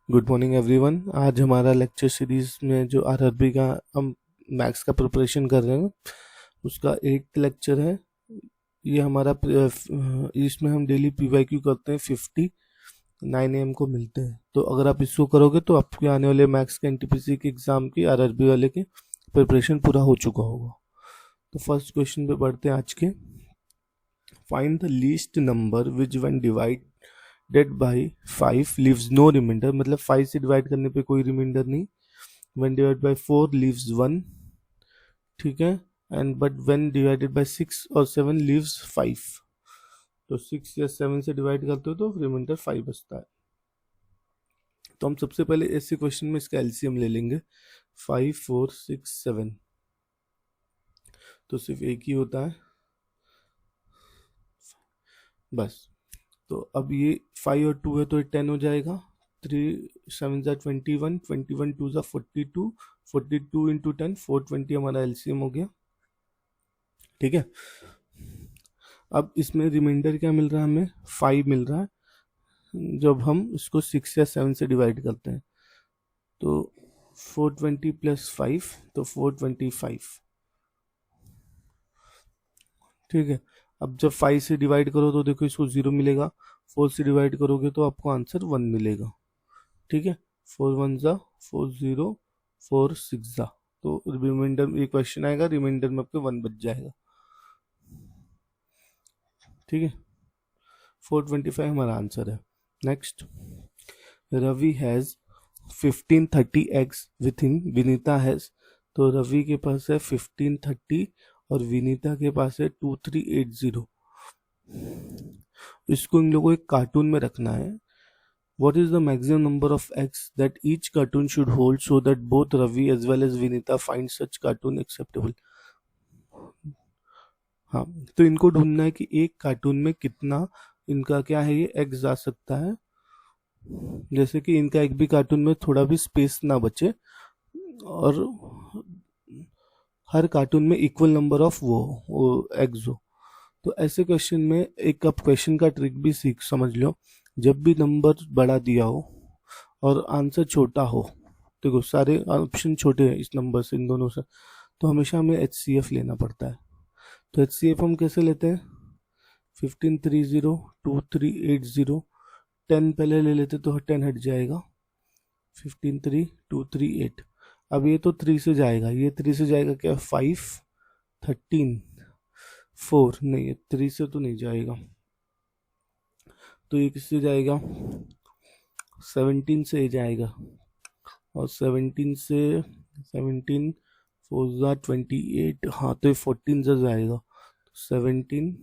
Good morning everyone. आज हमारा lecture series में जो आरआरबी का हम मैथ्स का प्रिपरेशन कर रहे हैं उसका 8th लेक्चर है। ये हमारा इसमें हम डेली पीवाईक्यू करते हैं 50 9 AM को मिलते हैं। तो अगर आप इसको करोगे तो आपके आने वाले मैथ्स के एनटीपीसी के एग्जाम की आरआरबी वाले के प्रिपरेशन पूरा हो चुका होगा। तो फर्स्ट क्वेश्चन पे बढ़ते हैं आज के। Find the least number which when divided by 5 leaves no remainder, मतलब 5 से डिवाइड करने पे कोई रिमाइंडर नहीं। व्हेन डिवाइड बाई 4 लीव्स 1, ठीक है। And but when divided by 6 और 7 लीव्स 5। तो 6 या 7 से डिवाइड करते हो तो रिमाइंडर 5 बचता है। तो हम सबसे पहले ऐसे क्वेश्चन में इसका एलसीएम ले लेंगे। 5 4 6 7, तो सिर्फ एक ही होता है बस। तो अब ये 5 और 2 है तो ये 10 हो जाएगा। 3 7 जा 21, 21 2 जा 42, 42 इंटू 10 420 हमारा एलसीएम हो गया, ठीक है। अब इसमें रिमाइंडर क्या मिल रहा है, हमें 5 मिल रहा है जब हम इसको 6 या 7 से डिवाइड करते हैं। तो 420 प्लस 5 तो 425, ठीक है। अब जब 5 से डिवाइड करो तो देखो इसको 0 मिलेगा, 4 से डिवाइड करोगे तो आपको आंसर 1 मिलेगा, ठीक है। 4 1 जा 4 0 4 6 जा, तो रिमाइंडर में एक क्वेश्चन आएगा, रिमाइंडर में आपके 1 बच जाएगा, ठीक है। 425 हमारा आंसर है। Next, Ravi has 1530 eggs within Vinita has. तो रवि के पास है 1530 और विनीता के पास है 2380। इसको इन लोगों को एक कार्टून में रखना है। What is the maximum number of eggs that each cartoon should hold so that both Ravi as well as Vinita find such cartoon acceptable? हाँ, तो इनको ढूंढना है कि एक कार्टून में कितना इनका क्या है, ये एग्स आ सकता है। जैसे कि इनका एक भी कार्टून में थोड़ा भी स्पेस ना बचे और हर कार्टून में इक्वल नंबर ऑफ वो एग्स हो। तो ऐसे क्वेश्चन में एक आप क्वेश्चन का ट्रिक भी सीख समझ लो। जब भी नंबर बड़ा दिया हो और आंसर छोटा हो, देखो सारे ऑप्शन छोटे हैं इस नंबर से, इन दोनों से, तो हमेशा हमें HCF लेना पड़ता है। तो HCF हम कैसे लेते हैं, 1530 2380, 10 पहले ले लेते तो 10 हट जाएगा, 15 238। अब ये तो 3 से जाएगा, ये 3 से जाएगा क्या, 5 13 4, नहीं ये 3 से तो नहीं जाएगा, तो ये किससे जाएगा, 17 से जाएगा। और 17 से 17 4 जा 28, हाँ तो ये 14 से जाएगा। 17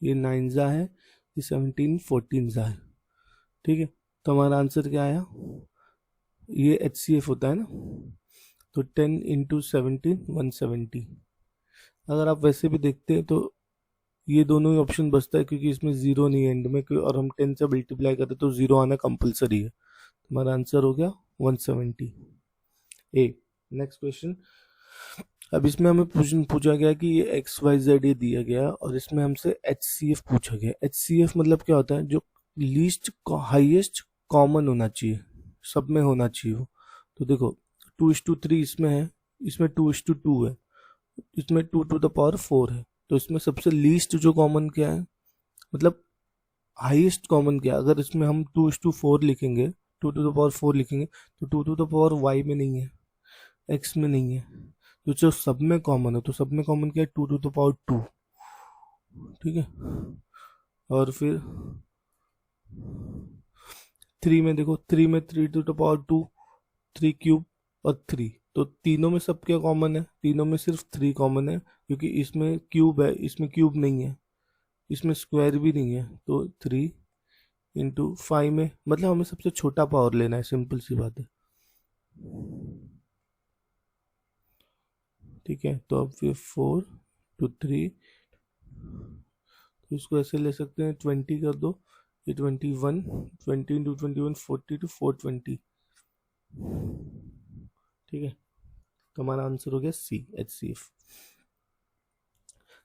ये 9 जा है, ये 17 14 जा है, ठीक है। तो हमारा आंसर क्या आया, ये HCF होता है ना। तो 10 इंटू 17 170। अगर आप वैसे भी देखते हैं तो ये दोनों ही ऑप्शन बचता है क्योंकि इसमें जीरो नहीं है एंड में, और हम 10 से मल्टीप्लाई करें तो जीरो आना कंपलसरी है। हमारा आंसर हो गया 170 ए। Next question. अब इसमें हमें पूछा गया कि ये XYZ ये दिया गया और इसमें हमसे HCF पूछा गया। HCF मतलब क्या होता है, जो लीस्ट हाईएस्ट कॉमन होना चाहिए, सब में होना चाहिए वो। तो देखो 2:3 इसमें है, इसमें 2:2 है, इसमें 2 टू द पावर 4 है। तो इसमें सबसे लीस्ट जो कॉमन क्या है, मतलब हाईएस्ट कॉमन क्या है। अगर इसमें हम 2:4 लिखेंगे, 2 टू द पावर 4 लिखेंगे तो 2 टू द पावर y में नहीं है, x में नहीं है। तो जो सब में कॉमन है, तो सब में कॉमन क्या है, 2 टू द पावर 2, ठीक है। और फिर 3 में देखो, 3 में 3 टू द पावर 2, 3 क्यूब और 3। तो तीनों में सब क्या कॉमन है, तीनों में सिर्फ 3 कॉमन है, क्योंकि इसमें क्यूब है, इसमें क्यूब नहीं है, इसमें स्क्वायर भी नहीं है। तो 3 इंटू 5 में, मतलब हमें सबसे छोटा पावर लेना है, सिंपल सी बात है, ठीक है। तो अब फिर 4 टू 3, तो इसको ऐसे ले सकते हैं, 20 कर दो, ये 21, 20 इंटू 21 40 टू 420, ठीक है। तो हमारा आंसर हो गया सी, HCF।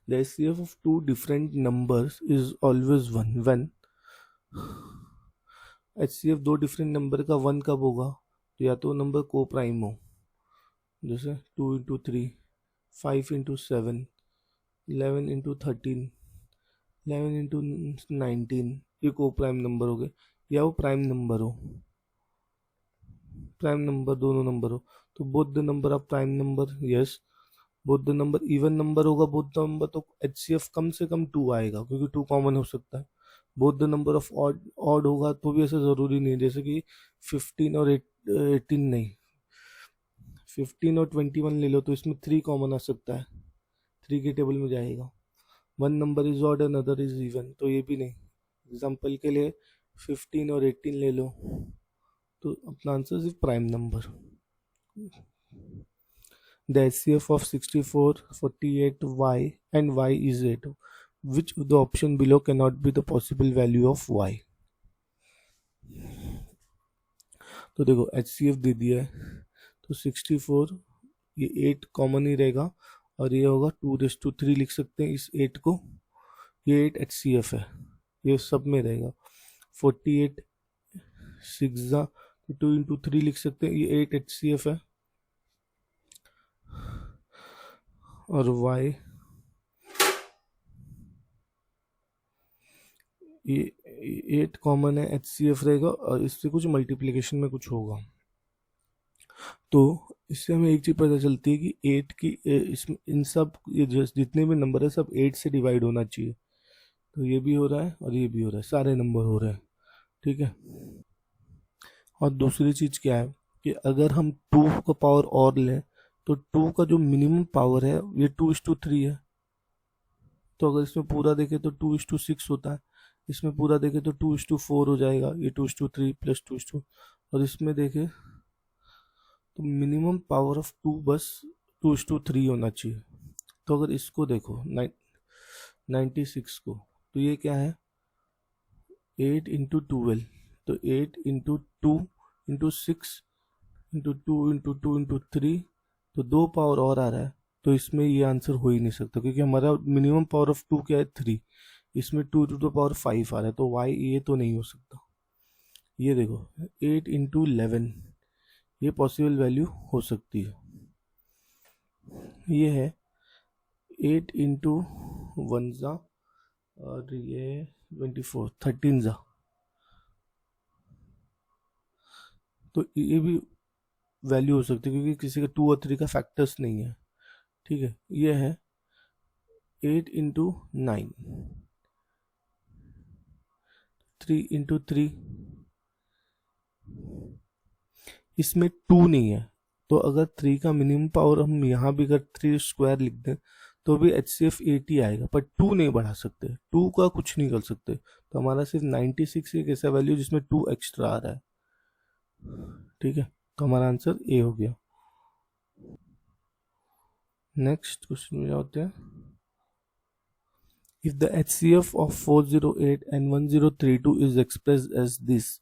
The HCF of two different numbers is always 1 when HCF दो डिफरेंट नंबर का 1 कब होगा, तो या तो नंबर को प्राइम हो, जैसे 2 इंटू 3, 5 इंटू 7, 11 इंटू 13, 11 इंटू 19, ये को प्राइम नंबर हो गए, या वो प्राइम नंबर हो, प्राइम नंबर दोनों नंबर हो, तो both the number of prime number, yes both the number even number होगा, बोथ द नंबर तो HCF कम से कम 2 आएगा, क्योंकि 2 कॉमन हो सकता है। Both the number of odd odd होगा तो भी ऐसा ज़रूरी नहीं है, जैसे कि 15 और 18 नहीं, 15 और 21 ले लो तो इसमें 3 कॉमन आ सकता है, 3 के टेबल में जाएगा। One number is odd another is even, तो ये भी नहीं। एग्जाम्पल के लिए 15 और 18 ले लो, तो अपना answer is prime number. The HCF of 64, 48, y and y is 8. Which of the option below cannot be the possible value of y? तो देखो HCF दे दिया है, तो 64, ये 8 कॉमन ही रहेगा, और ये होगा 2�3 लिख सकते हैं इस 8 को, ये 8 HCF है, ये सब में रहेगा। 48 6 तो 2 इंटू 3 लिख सकते हैं, ये 8 HCF है, और y ये 8 कॉमन है, HCF रहेगा, और इससे कुछ मल्टीप्लिकेशन में कुछ होगा। तो इससे हमें एक चीज़ पता चलती है कि 8 की इसमें इन सब ये जितने भी नंबर है सब 8 से डिवाइड होना चाहिए, तो ये भी हो रहा है और ये भी हो रहा है, सारे नंबर हो रहे हैं, ठीक है। और दूसरी चीज़ क्या है कि अगर हम 2 का पावर और लें तो 2 का जो मिनिमम पावर है ये 2:3 है, तो अगर इसमें पूरा देखें तो 2:6 होता है, इसमें पूरा देखें तो 2:4 हो जाएगा, ये 2:3 प्लस 2:, और इसमें देखें तो मिनिमम पावर ऑफ 2 बस 2:3 होना चाहिए। तो अगर इसको देखो 96 को, तो ये क्या है 8 इंटू 12, तो 8 into 2 into 6 into 2 into 2 into 3, तो 2 पावर और आ रहा है, तो इसमें ये आंसर हो ही नहीं सकता, क्योंकि हमारा मिनिमम पावर ऑफ 2 क्या है 3, इसमें 2 टू द पावर 5 आ रहा है, तो y ये तो नहीं हो सकता। ये देखो 8 इंटू 11, ये पॉसिबल वैल्यू हो सकती है। ये है 8 इंटू 1 ज़ा, और ये 24 13 ज़ा, तो ये भी वैल्यू हो सकती है, क्योंकि किसी का 2 और 3 का फैक्टर्स नहीं है, ठीक है। ये है 8 इंटू 9, 3 इंटू 3, इसमें 2 नहीं है, तो अगर 3 का मिनिमम पावर हम यहाँ भी अगर 3 स्क्वायर लिख दें तो भी HCF 80 आएगा, पर 2 नहीं बढ़ा सकते, 2 का कुछ नहीं कर सकते, तो हमारा सिर्फ 96 एक ऐसा वैल्यू जिसमें 2 एक्स्ट्रा आ रहा है, ठीक है। तो हमारा आंसर ए हो गया। नेक्स्ट क्वेश्चन में होते हैं, if the HCF of 408 and 1032 is expressed as this,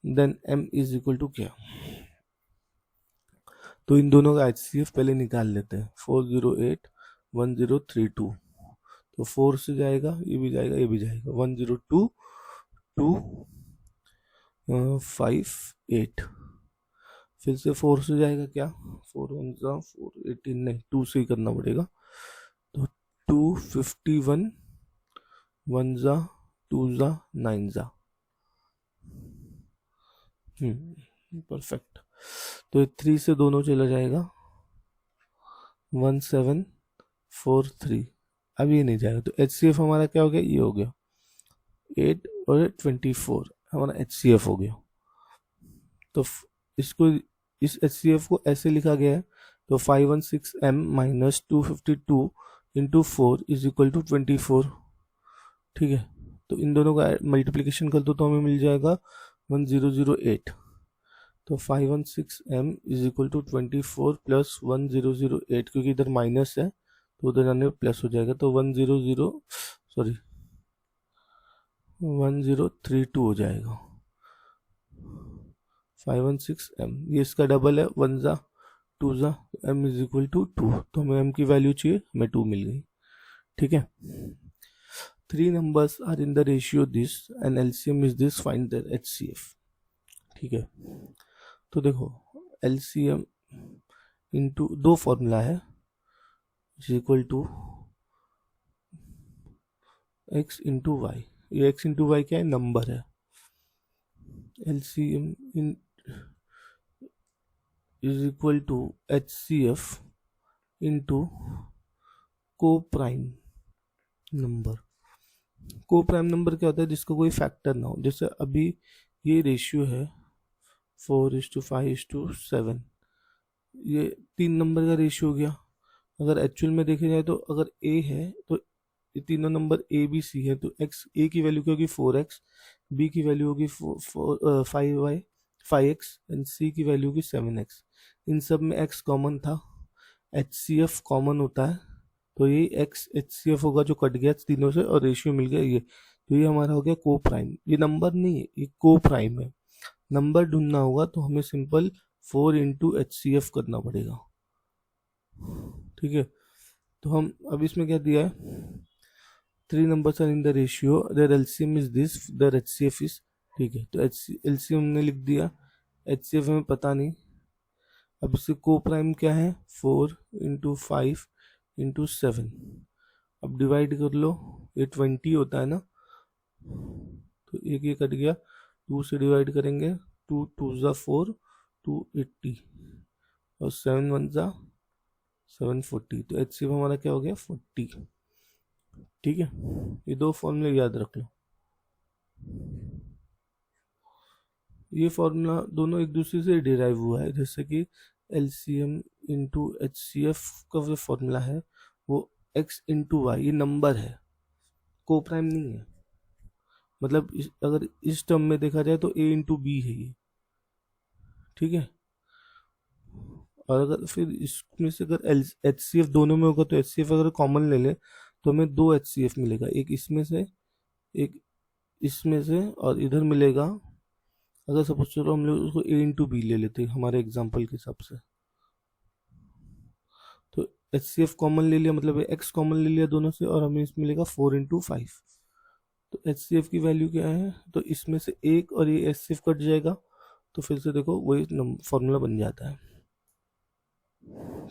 then m is equal to क्या। तो इन दोनों का HCF पहले निकाल लेते हैं, 408 1032, तो 4 से जाएगा, ये भी जाएगा, ये भी जाएगा, 102 2 5 8, फिर से 4 से जाएगा क्या, 4 1 ज़ा 4 18, नहीं 2 से ही करना पड़ेगा, तो 251 1 ज़ा 2 ज़ा 9 ज़ा, परफेक्ट। तो 3 से दोनों चला जाएगा, 1743, अब ये नहीं जाएगा, तो HCF हमारा क्या हो गया, ये हो गया 8 और 24 हमारा HCF हो गया। तो इसको इस HCF को ऐसे लिखा गया है, तो 516m minus 252 into 4 is equal to 24, ठीक है। तो इन दोनों का मल्टीप्लिकेशन कर दो तो हमें मिल जाएगा 1008, तो 516m is equal to 24 plus 1008, क्योंकि इधर माइनस है तो उधर जाने पर प्लस हो जाएगा, तो 1032 हो जाएगा, 516m, ये इसका डबल है, 1 ज़ा 2 ज़ा, m इज इक्वल टू 2, तो हमें m की वैल्यू चाहिए, हमें 2 मिल गई, ठीक है। 3 numbers are in the ratio this and LCM is this, find their HCF. ठीक है, तो देखो LCM इंटू 2 फॉर्मूला है, is equal to x into y. ये x इंटू वाई क्या है, नंबर है. LCM इन is equal to HCF into coprime number. Coprime number क्या होता है, जिसका कोई फैक्टर ना हो. जैसे अभी ये रेशियो है 4:5:7, ये 3 नंबर का रेशियो हो गया. अगर एक्चुअल में देखे जाए तो अगर ए है तो ये तीनों नंबर ए बी सी है, तो एक्स ए की वैल्यू क्या होगी 4x, बी की वैल्यू होगी 5x एंड सी की वैल्यू होगी 7x. इन सब में x कॉमन था, HCF कॉमन होता है, तो ये x HCF होगा जो कट गया तीनों से और रेशियो मिल गया ये. तो ये हमारा हो गया को प्राइम. ये नंबर नहीं है, ये को प्राइम है. नंबर ढूंढना होगा तो हमें सिंपल 4 इंटू HCF करना पड़ेगा. ठीक है, तो हम अब इसमें क्या दिया है, 3 numbers are in the ratio, their LCM is this, their HCF is. ठीक है, तो LCM हमने लिख दिया, HCF हमें पता नहीं. अब इससे को प्राइम क्या है 4 इंटू 5 इंटू 7. अब डिवाइड कर लो, ये 20 होता है ना, तो एक ये कट गया, 2 से डिवाइड करेंगे, 2 2 ज़ा 4, 280 और 7 1 ज़ा 740. तो HCF हमारा क्या हो गया 40. ठीक है, ये 2 फॉर्मूले याद रख लो. ये फॉर्मूला दोनों एक दूसरे से डिराइव हुआ है. जैसे कि LCM इंटू HCF का जो फॉर्मूला है वो x इंटू वाई, ये नंबर है, को प्राइम नहीं है. मतलब अगर इस टर्म में देखा जाए तो a इंटू बी है ये. ठीक है, और अगर फिर इसमें से अगर HCF दोनों में होगा तो HCF अगर कॉमन ले ले तो हमें 2 HCF मिलेगा, एक इसमें से एक इसमें से और इधर मिलेगा. अगर सपोज चलो हम लोग उसको a इंटू बी ले लेते हैं हमारे एग्जांपल के हिसाब से, तो HCF कॉमन ले लिया, मतलब x कॉमन ले लिया दोनों से, और हमें इसमें मिलेगा 4 इंटू 5. तो HCF की वैल्यू क्या है, तो इसमें से एक और ये HCF कट जाएगा, तो फिर से देखो वही फॉर्मूला बन जाता है.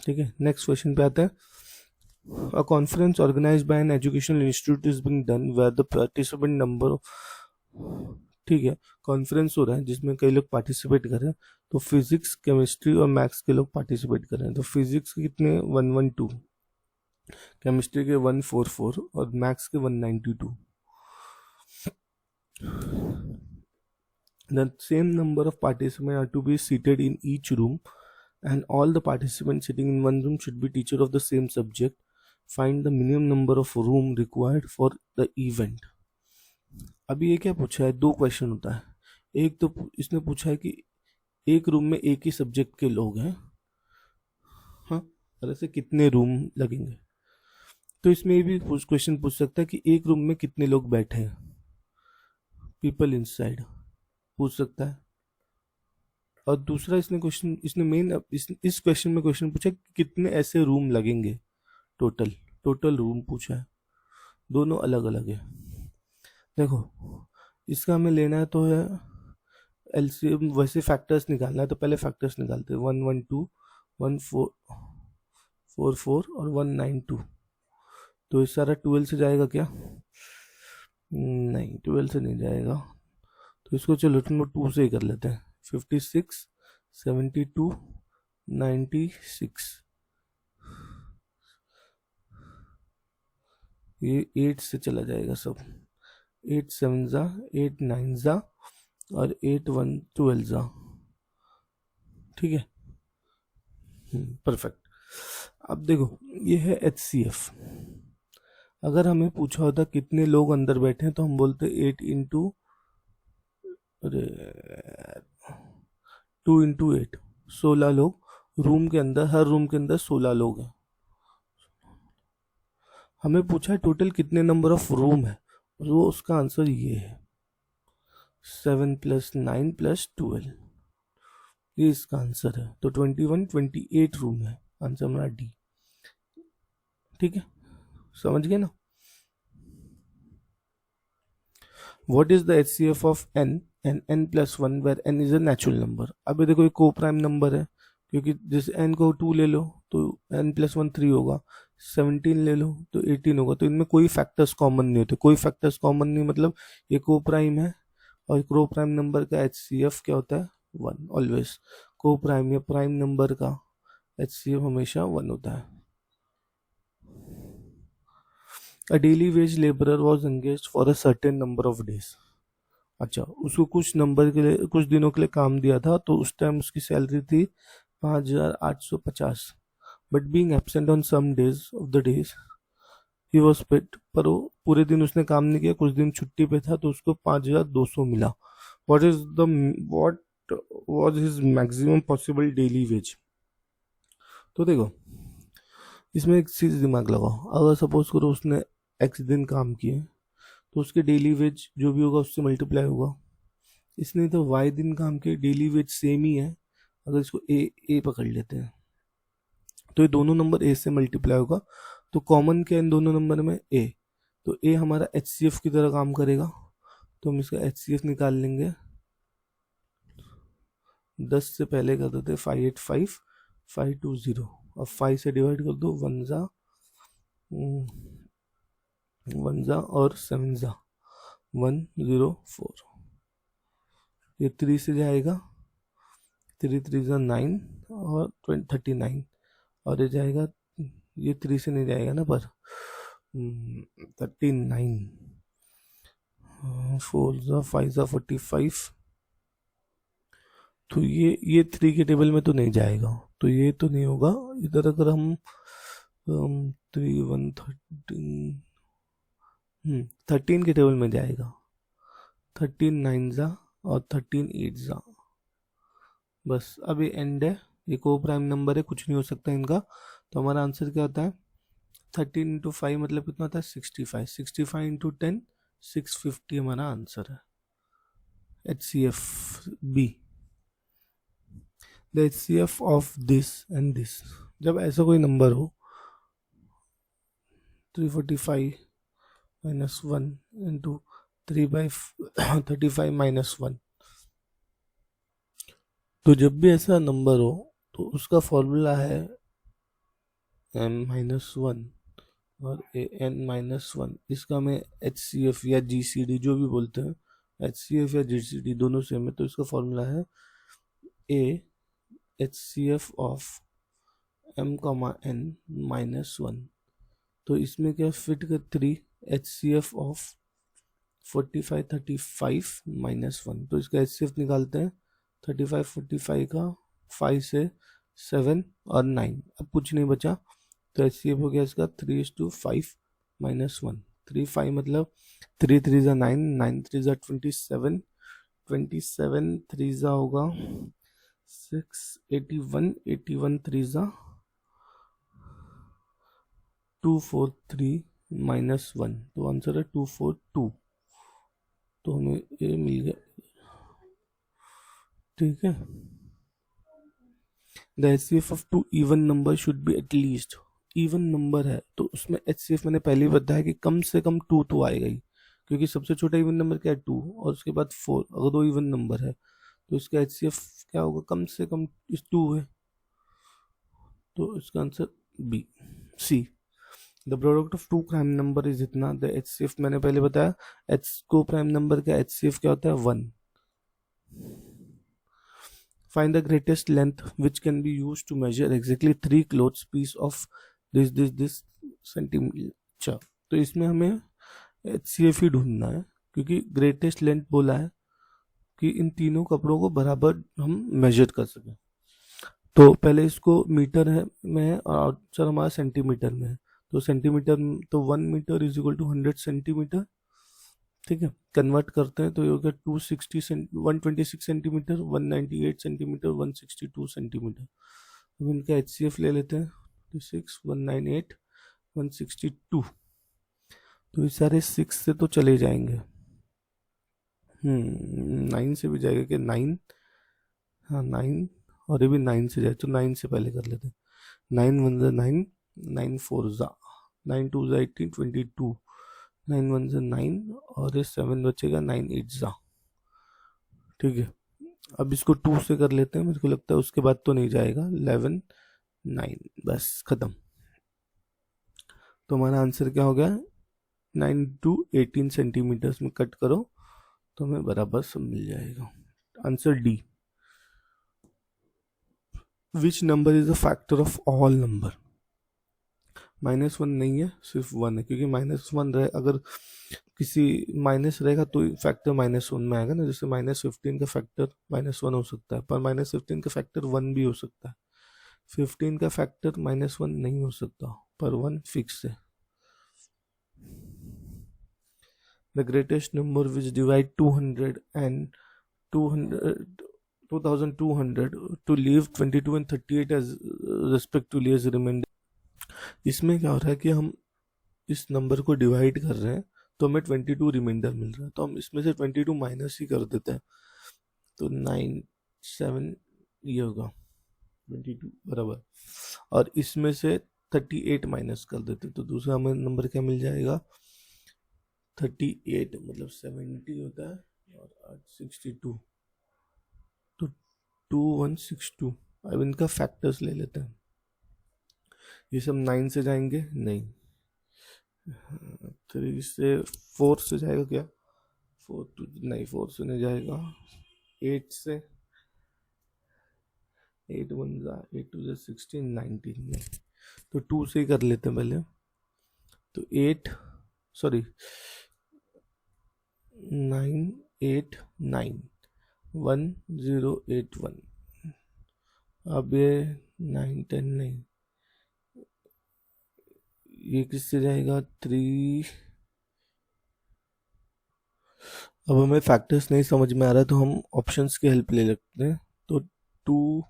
ठीक है, नेक्स्ट क्वेश्चन पे आते हैं. A conference organized by an educational institute is being done where the participant number of. ठीक है, कॉन्फ्रेंस हो रहा है जिसमें कई लोग पार्टिसिपेट कर रहे हैं. तो फिजिक्स, केमिस्ट्री और मैथ्स के लोग पार्टिसिपेट कर रहे हैं. तो फिजिक्स के कितने 112, केमिस्ट्री के 144 और मैथ्स के 192. The same number of participants are to be seated in each room and all the participants sitting in one room should be teacher of the same subject. Find the minimum number of room required for the event. अभी ये क्या पूछा है, 2 question होता है. एक तो इसने पूछा है कि एक रूम में एक ही सब्जेक्ट के लोग हैं, हाँ, और ऐसे कितने रूम लगेंगे. तो इसमें ये भी क्वेश्चन पूछ सकता है कि एक रूम में कितने लोग बैठे हैं, पीपल इनसाइड पूछ सकता है. और दूसरा इसने मेन इस क्वेश्चन में क्वेश्चन पूछा कि कितने ऐसे रूम लगेंगे, टोटल रूम पूछा है. दोनों अलग अलग है. देखो इसका हमें लेना है तो है एलसीएम, वैसे फैक्टर्स निकालना है तो पहले फैक्टर्स निकालते हैं. 112, 144 और 192. तो ये सारा 12 से जाएगा क्या, नहीं 12 से नहीं जाएगा. तो इसको चलो 2 से ही कर लेते हैं. 56, 72, 96. ये 8 से चला जाएगा सब. 8 7 जा, 8 9 जा और 8 1 12 जा. ठीक है, परफेक्ट. अब देखो ये है HCF. अगर हमें पूछा होता कितने लोग अंदर बैठे हैं तो हम बोलते 8 इंटू 2 इंटू 8, 16 लोग रूम के अंदर, हर रूम के अंदर 16 लोग हैं. हमें पूछा है टोटल कितने नंबर ऑफ रूम है, तो उसका आंसर ये है 7 + 9 + 12. ये इसका आंसर है. तो 21 28 रूम है. आंसर हमारा डी. ठीक है, समझ गए ना. What is the HCF of n and n plus one where n is a natural number. अब ये देखो ये को प्राइम नंबर है, क्योंकि जिस n को 2 ले लो तो n प्लस वन 3 होगा, 17 ले लो तो 18 होगा। तो इनमें कोई फैक्टर्स कॉमन नहीं होते, कोई फैक्टर्स कॉमन नहीं मतलब ये को प्राइम है, और को प्राइम नंबर का HCF क्या होता है 1 ऑलवेज। को प्राइम या प्राइम नंबर का HCF हमेशा 1 होता है। A daily wage laborer was engaged for a certain number of days। अच्छा, उसको कुछ नंबर के लिए कुछ दिनों के लिए काम दिया था, तो उस टाइम उसकी सैलरी थी 5,850। But being absent on some days of the days he was paid, पर वो पूरे दिन उसने काम नहीं किया, कुछ दिन छुट्टी पे था, तो उसको 5,200 मिला। What was his maximum possible daily veg. तो देखो इसमें एक चीज दिमाग लगाओ, अगर सपोज करो उसने x दिन काम किए तो उसके डेली वेज जो भी होगा उससे मल्टीप्लाई होगा। इसने तो y दिन काम किए, डेली वेज सेम ही है, अगर इसको a पकड़ लेते हैं तो ये दोनों नंबर a से मल्टीप्लाई होगा। तो कॉमन क्या है इन दोनों नंबर में a, तो a हमारा HCF की तरह काम करेगा, तो हम इसका HCF निकाल लेंगे। 10 से पहले कर देते 585 520, अब 5 से डिवाइड कर दो, 1 जा और 7 जा 104, ये 3 से जाएगा, 3 3 जा 9 और 39, और ये जाएगा, ये 3 से नहीं जाएगा ना, पर 39, 4 जा 5 जा 45, तो ये 3 के टेबल में तो नहीं जाएगा, तो ये तो नहीं होगा। इधर अगर हम 3 1 13 के टेबल में जाएगा, 13 9 जा और 13 8 जा, बस। अब ये एंड है, ये को प्राइम नंबर है, कुछ नहीं हो सकता इनका। तो हमारा आंसर क्या होता है 13 इंटू 5 मतलब कितना होता है 65, 65 इंटू 10 650 हमारा आंसर है HCF B। The HCF of this and this, जब ऐसा कोई नंबर हो 345 माइनस 1 इंटू 3/35 माइनस 1, तो जब भी ऐसा नंबर हो तो उसका फॉर्मूला है m-1 और an-1। इसका मैं HCF या GCD जो भी बोलते हैं, HCF या GCD दोनों सेम है, तो इसका फॉर्मूला है a HCF ऑफ m,n-1। तो इसमें क्या फिट कर 3 HCF ऑफ 45 35 माइनस 1, तो इसका HCF निकालते हैं 35 45 का 5 से 7 और 9, अब कुछ नहीं बचा, तो HCF हो गया इसका 3:5 माइनस 1, 3 5 मतलब 3 3 जा 9, 9 3 जा 27, 27 3 जा होगा 6, 81, 81 3 जा 243 माइनस 1, तो आंसर है 242। तो हमें ये मिल गया, ठीक है। The HCF of 2 even number should be at least, even number है तो उसमें HCF मैंने पहले ही बताया कि कम से कम 2 तो आएगा ही, क्योंकि सबसे छोटा इवन नंबर क्या है 2 और उसके बाद 4, अगर 2 इवन नंबर है तो इसका HCF क्या होगा कम से कम इस 2 है, तो इसका answer B C. The product of 2 prime number is इतना, द HCF मैंने पहले बताया को प्राइम नंबर का HCF क्या होता है 1। Find the greatest length which can be used to measure exactly 3 clothes piece of this centimeter। तो इसमें हमें HCF ही ढूंढना है, क्योंकि ग्रेटेस्ट लेंथ बोला है कि इन तीनों कपड़ों को बराबर हम मेजर कर सकें। तो पहले इसको मीटर है में है और आंसर हमारा सेंटीमीटर में है, तो सेंटीमीटर तो 1 metre is equal to 100 centimetre, ठीक है। कन्वर्ट करते हैं तो ये हो गया 126 सेंटीमीटर, 198 सेंटीमीटर, 162 सेंटीमीटर। अब इनका HCF ले लेते हैं, 6 198 162, तो ये सारे 6 से तो चले जाएंगे, 9 से भी जाएगा कि 9, हाँ 9, और ये भी 9 से जाए, तो 9 से पहले कर लेते हैं। 9 1 9, 9 4 9 2 18 22, 9 1 से 9 और ये 7 बचेगा, 9 8 जा। ठीक है, अब इसको 2 से कर लेते हैं, मेरे को लगता है उसके बाद तो नहीं जाएगा। 11 9, बस खत्म। तो हमारा आंसर क्या हो गया, 9 to 18 सेंटीमीटर्स में कट करो तो हमें बराबर सब मिल जाएगा। Answer D. Which number is the factor of all number? -1 नहीं है, सिर्फ 1 है, क्योंकि -1 रहे, अगर किसी माइनस रहेगा तो फैक्टर -1 में आएगा ना। जैसे -15 का फैक्टर -1 हो सकता है, पर -15 का फैक्टर 1 भी हो सकता है। 15 का फैक्टर -1 नहीं हो सकता, पर 1 फिक्स है। The greatest number which divide 200 and 200 2200 to leave 22 and 38 as respectively as remainder। इसमें क्या हो रहा है कि हम इस नंबर को डिवाइड कर रहे हैं तो हमें 22 रिमाइंडर मिल रहा है, तो हम इसमें से 22 माइनस ही कर देते हैं, तो 9 7 ये होगा 22 बराबर, और इसमें से 38 माइनस कर देते, तो दूसरा हमें नंबर क्या मिल जाएगा, 38, मतलब 70 होता है और 62, तो 2162। अब इनका फैक्टर्स ले लेते हैं। ये सब 9 से जाएंगे नहीं, 3 से 4 से जाएगा क्या, 4 नहीं, 4 से नहीं जाएगा, 8 से, 8 1 8 2 16 19 नहीं, तो 2 से ही कर लेते हैं पहले। तो 8 सॉरी 9 8 9 1 0 8 1। अब ये 9 10 नहीं, ये किससे जाएगा, 3। अब हमें फैक्टर्स नहीं समझ में आ रहा, तो हम ऑप्शंस की हेल्प ले लेते हैं। तो 2,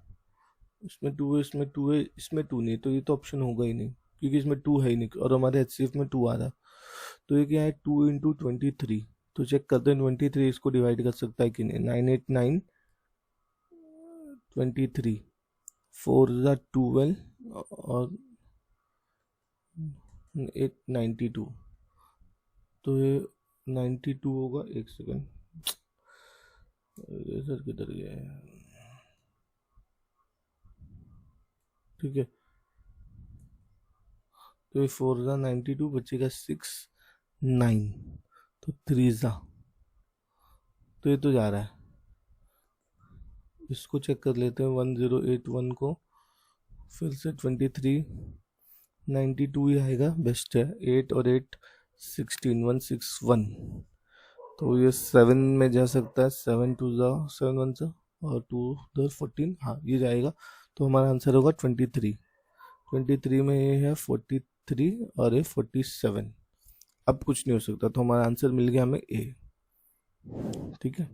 इसमें 2 है, इसमें 2 है, इसमें 2 नहीं, तो ये तो ऑप्शन होगा ही नहीं, क्योंकि इसमें 2 है ही नहीं, और हमारे HCF में 2 आ रहा। तो ये क्या है, 2 इंटू 23, तो चेक करते हैं 23 इसको डिवाइड कर सकता है कि नहीं। 9 8 9 23, 4 12 और 8 92, तो ये 92 होगा। एक सेकंड, सर किधर गया है, ठीक है, तो ये 4 92 बचेगा 6 9, तो 3 तो ये तो जा रहा है, इसको चेक कर लेते हैं 1081 को, फिर से 23 92 ही आएगा, बेस्ट है। 8 और 8 16 161, तो ये 7 में जा सकता है, 7 2 7 1 और 2 14, हाँ ये जाएगा। तो हमारा आंसर होगा 23। 23 में ये है 43 और ये 47, अब कुछ नहीं हो सकता, तो हमारा आंसर मिल गया हमें ए। ठीक है,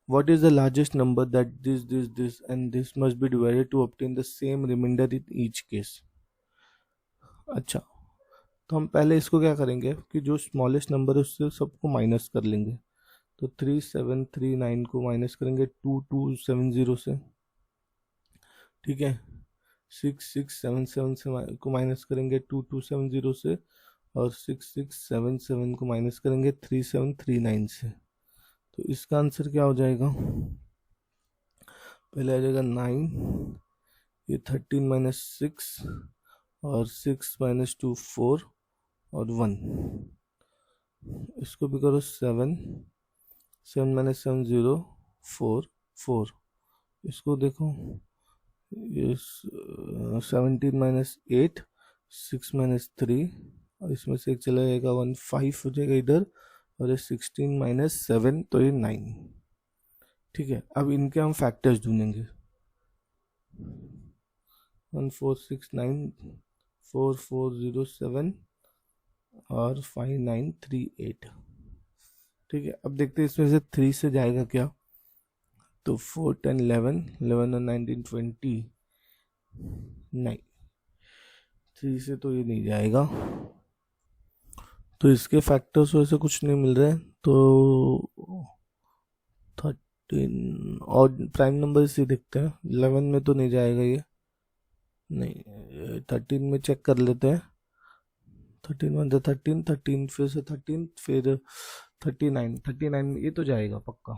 what is the largest number that this and this must be divided to obtain the same remainder in each case? अच्छा, तो हम पहले इसको क्या करेंगे कि जो स्मॉलेस्ट नंबर है उससे सबको माइनस कर लेंगे। तो 3739 को माइनस करेंगे 2270 से, ठीक है। 6677 से को माइनस करेंगे 2270 से, और 6677 को माइनस करेंगे 3739 से। तो इसका आंसर क्या हो जाएगा, पहले आ जाएगा 9, ये 13 माइनस 6 और 6 माइनस 2 4 और 1, इसको भी करो 7 7 माइनस 7 0 4 4, इसको देखो ये 17 माइनस 8 6 माइनस 3, और इसमें से एक चला जाएगा 1 5 हो जाएगा इधर, और ये 16 माइनस 7, तो ये 9। ठीक है, अब इनके हम फैक्टर्स ढूंढेंगे। 1469 4407 और 5938। ठीक है, अब देखते हैं इसमें से 3 से जाएगा क्या, तो 4 10 11 11 और 19 20, नहीं 3 से तो ये नहीं जाएगा, तो इसके फैक्टर्स वैसे कुछ नहीं मिल रहे हैं। तो 13 और प्राइम नंबर से देखते हैं, 11 में तो नहीं जाएगा ये, नहीं 13 में चेक कर लेते हैं, 13 1 जा 13, 13 फिर से 13, फिर 39, 39 ये तो जाएगा पक्का,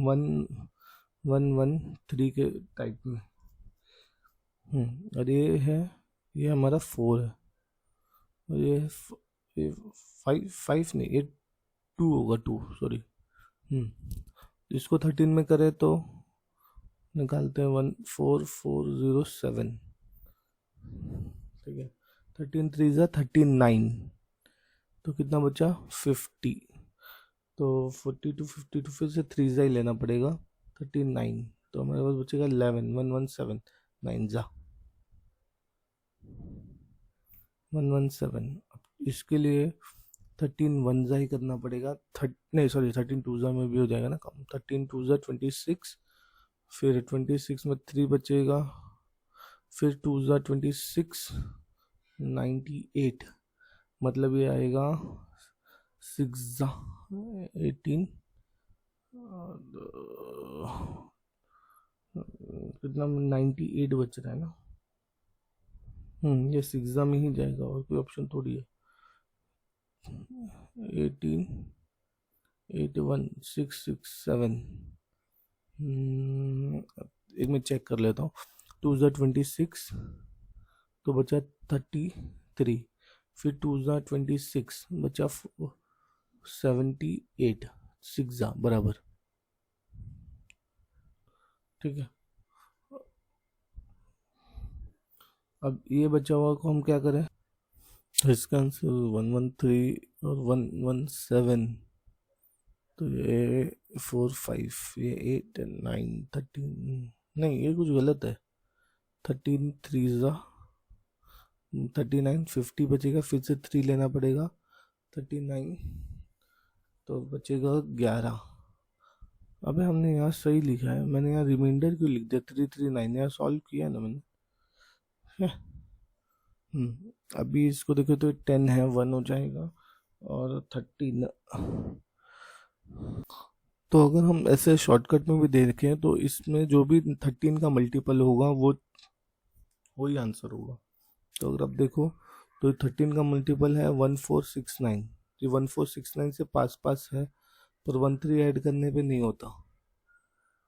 1 1 1 3 के टाइप में। और ये है, ये हमारा 4 है, और ये 5 नहीं, ये 2 होगा, 2 सॉरी। इसको 13 में करें तो निकालते हैं 14407, ठीक है। 13 3 जा 39, तो कितना बचा 50, तो 42 52 फिर से 3 जा ही लेना पड़ेगा, 39, तो हमारे पास बचेगा 11 117 9 जा 117। इसके लिए 13 1 जा ही करना पड़ेगा, नहीं सॉरी 13 2 जा में भी हो जाएगा ना कम, 13 2 जा 26, फिर 26 में 3 बचेगा, फिर 2 जा 26 98, मतलब ये आएगा 6 जा 18, कितना 98 बच रहा है ना। ये 6 जा में ही जाएगा, और कोई ऑप्शन थोड़ी है। 18 81 667, एक मैं चेक कर लेता हूँ। 2 जा 26, तो बचा 33, फिर 2 जा 26 बचा 78, 6 जा बराबर, ठीक है। अब ये बचा हुआ को हम क्या करें, तो इसका आंसर 113 और 117, तो ये 4 5, ये 8 9 13, नहीं ये कुछ गलत है, 13 3 जा 39, 50 बचेगा, फिर से 3 लेना पड़ेगा, 39, तो बचेगा 11। अबे हमने यहाँ सही लिखा है, मैंने यहाँ रिमाइंडर क्यों लिख दिया, 339, यहाँ सॉल्व किया ना मैंने। अभी इसको देखो तो 10 है, 1 हो जाएगा, और 13, तो अगर हम ऐसे शॉर्टकट में भी देखें तो इसमें जो भी 13 का मल्टीपल होगा वो वही आंसर होगा। तो अगर आप देखो तो 13 का मल्टीपल है 1469, ये 1469 से पास है, पर 13 ऐड करने पे नहीं होता,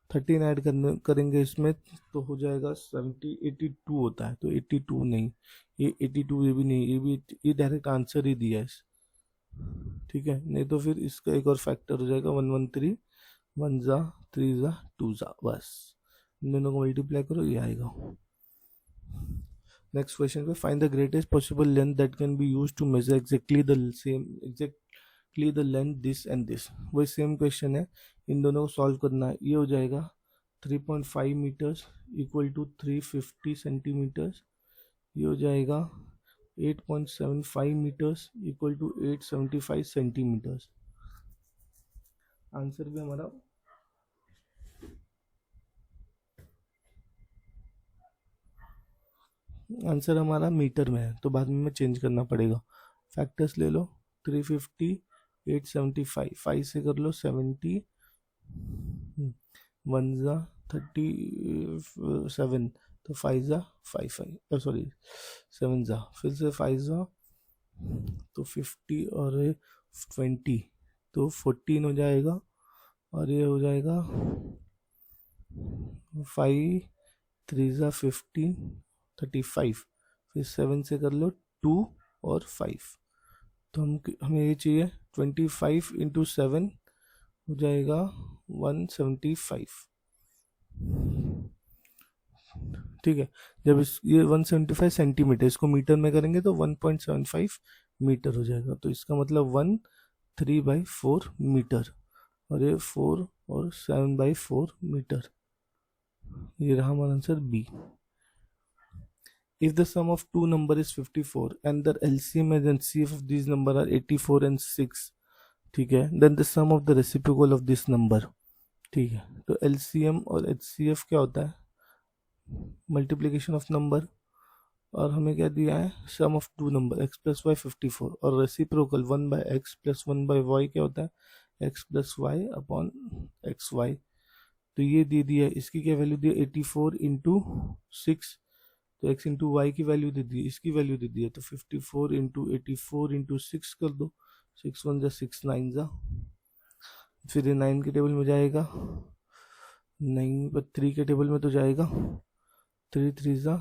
13 ऐड करेंगे इसमें तो हो जाएगा 70 82 होता है, तो 82 नहीं, ये 82 ये भी नहीं, ये डायरेक्ट आंसर ही दिया है, ठीक है। नहीं तो फिर इसका एक और फैक्टर हो जाएगा 113, 1 जा 3 जा 2 जा, बस इन दोनों को मल्टीप्लाई करो, ये आएगा। नेक्स्ट क्वेश्चन पे, find the greatest possible length that can be used to measure exactly the length this and this. वही सेम क्वेश्चन है, इन दोनों को सॉल्व करना है। ये हो जाएगा 3.5 मीटर्स इक्वल टू 350 सेंटीमीटर्स, ये हो जाएगा 8.75 metres equal to 875 centimetres. Answer भी हमारा मीटर में है, तो बाद में चेंज करना पड़ेगा। फैक्टर्स ले लो, 350 875, 5 से कर लो 70, 1 जा 37, तो 5 जा 5 सॉरी 7 जा, फिर से 5 जा, तो 50 और 20, तो 14 हो जाएगा, और ये हो जाएगा 5 3 जा 15 35, फिर 7 से कर लो 2 और 5, तो हमें ये चाहिए 25 इंटू 7 हो जाएगा 175, ठीक है। जब ये 175 सेंटीमीटर, इसको मीटर में करेंगे तो 1.75 मीटर हो जाएगा, तो इसका मतलब 3/4 मीटर, और ये 4 और 7/4 मीटर, ये रहा हमारा answer B. If the sum of two number is 54 and the LCM and HCF of these number are 84 and 6, ठीक है, then the sum of the reciprocal of this number, ठीक है। तो LCM और HCF क्या होता है, मल्टीप्लिकेशन ऑफ नंबर, और हमें क्या दिया है, sum of two number x plus y 54, और रेसिप्रोकल 1/x प्लस 1/y क्या होता है x plus y upon x y, तो ये दे दिया है। इसकी क्या वैल्यू दी है 84 इंटू 6, तो x इंटू वाई की वैल्यू दे दी, इसकी वैल्यू दे दी है, तो 54 इंटू 84 इंटू 6 कर दो, 6 1 जा 6 9 जा, फिर ये 9 के टेबल में जाएगा, 9 पर 3 के टेबल में तो जाएगा, 3 3 जा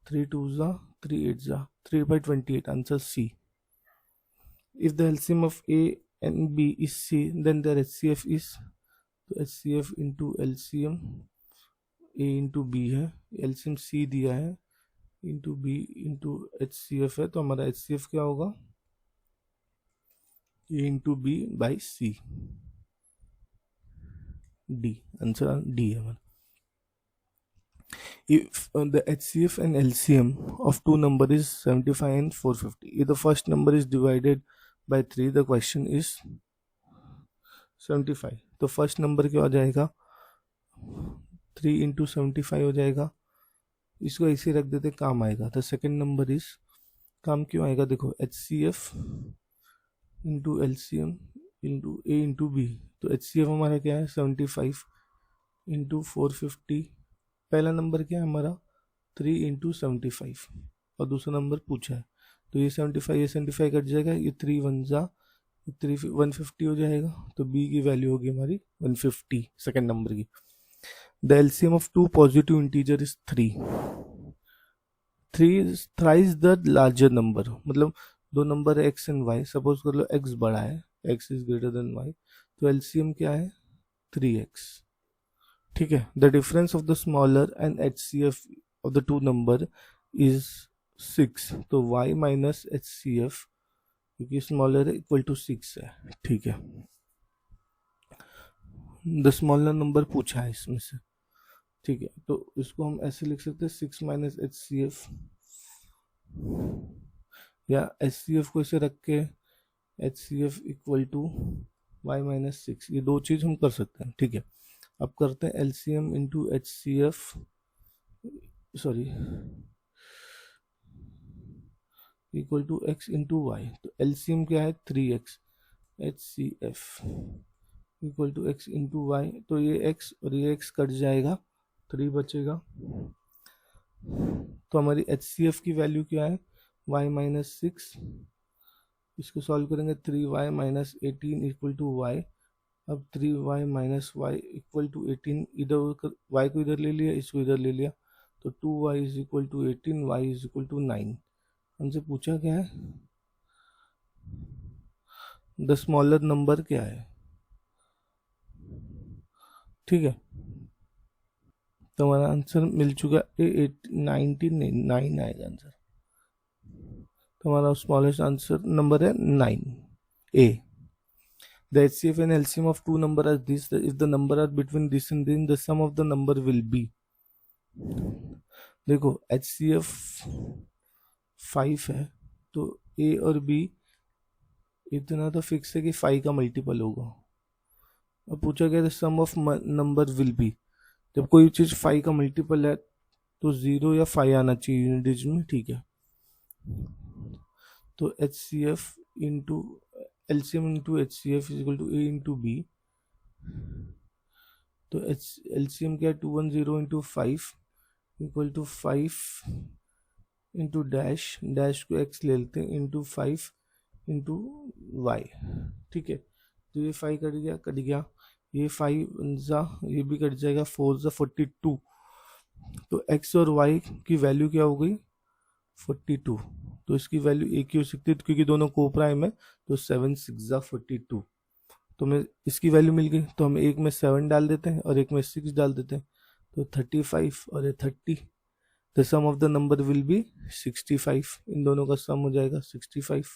3 2 जा 3 8 जा, 3 by 28, answer C. If the LCM of A and B is C, then their HCF is, तो HCF into LCM A into B है, LCM C दिया है, इंटू B इंटू HCF है, तो हमारा HCF क्या होगा, A into B by C, D, answer D है हमारा। If the HCF and LCM of two number is 75 and 450, if the first number is divided by 3, the question is 75, तो first number क्या हो जाएगा, 3 into 75 हो जाएगा, इसको ऐसे रख देते, काम आएगा। तो सेकेंड नंबर इज, काम क्यों आएगा, देखो HCF into LCM into A into B, तो HCF हमारा क्या है 75 इंटू 450, पहला नंबर क्या है हमारा 3 इंटू 75, और दूसरा नंबर पूछा है, तो ये 75 कट जाएगा, ये 3 1 जा 3 150 हो जाएगा, तो B की वैल्यू होगी हमारी 150 सेकेंड नंबर की। The LCM of two positive integer is 3, thrice the larger number, मतलब दो नंबर है x एंड y, सपोज कर लो x बड़ा है, x is greater than y, तो एलसीएम क्या है 3x, ठीक है। The difference of the smaller and HCF of the two number is 6, तो y माइनस HCF क्योंकि स्मॉलर है इक्वल टू 6 है, ठीक है। द स्मॉलर नंबर पूछा है इसमें से, ठीक है, तो इसको हम ऐसे लिख सकते हैं 6 माइनस HCF, या HCF को इसे रख के HCF equal to y minus 6, ये दो चीज हम कर सकते हैं, ठीक है। अब करते हैं LCM into HCF, sorry equal to x into y, तो LCM क्या है 3x, HCF equal to x into y, तो ये x और ये x कट जाएगा, 3 बचेगा, तो हमारी HCF की वैल्यू क्या है y माइनस 6, इसको सॉल्व करेंगे 3y minus 18 equal to y, अब 3y minus Y equal to 18, इधर y को इधर ले लिया, इसको इधर ले लिया, तो 2y is equal to 18, y is equal to 9। हमसे पूछा क्या है, द स्मॉलर नंबर क्या है, ठीक है, तो हमारा आंसर मिल चुका है 19 नहीं 9 आएगा आंसर, तो हमारा स्मॉलेस्ट आंसर नंबर है 9 A। The HCF and LCM of two number are this, if the number are between this and then the sum of the number will be, देखो HCF 5 है, तो A और B इतना तो fix है कि 5 का मल्टीपल होगा। अब पूछा गया सम ऑफ नंबर विल बी, जब कोई चीज 5 का मल्टीपल है तो 0 या 5 आना चाहिए यूनिट डिजिट में, ठीक है। तो HCF into LCM into HCF is equal to A into B, तो LCM क्या है 210 into 5 equal to 5 into dash, dash को x ले लेते हैं इंटू 5 इंटू वाई, ठीक है। तो ये 5 कट गया, ये 5 जा ये भी कट जाएगा, 4 जा 42, तो x और y की वैल्यू क्या हो गई 42, तो इसकी वैल्यू एक ही हो सकती है क्योंकि दोनों को प्राइम है, तो 7 6 जा 42, तो हमें इसकी वैल्यू मिल गई, तो हम एक में 7 डाल देते हैं और एक में 6 डाल देते हैं, तो 35 और ये 30, the sum of the number will be 65, इन दोनों का सम हो जाएगा 65,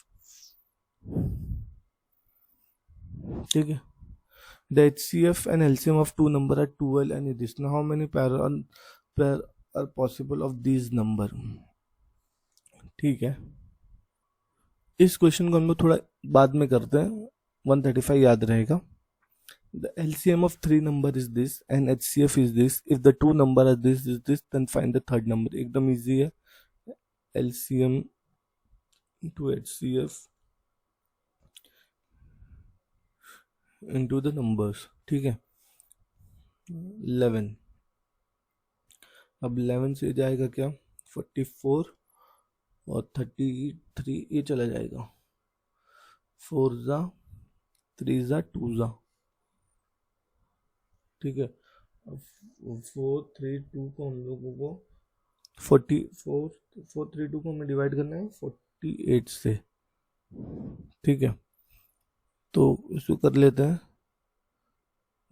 ठीक है। The HCF and LCM of two number are 12 and this, now how many pair are possible of these number, ठीक है। इस क्वेश्चन को हम लोग थोड़ा बाद में करते हैं, 135 याद रहेगा। The LCM of 3 number is this and HCF is this, if the two number are this is this, then find the third number, एकदम easy है, LCM into HCF into the numbers, ठीक है। 11, अब 11 से जाएगा क्या 44 और 33 ये चला जाएगा, 4 जा 3 जा 2 जा, ठीक है। 432 को हम लोगों को 432 को हमें डिवाइड करना है 48 से, ठीक है। तो इसको कर लेते हैं,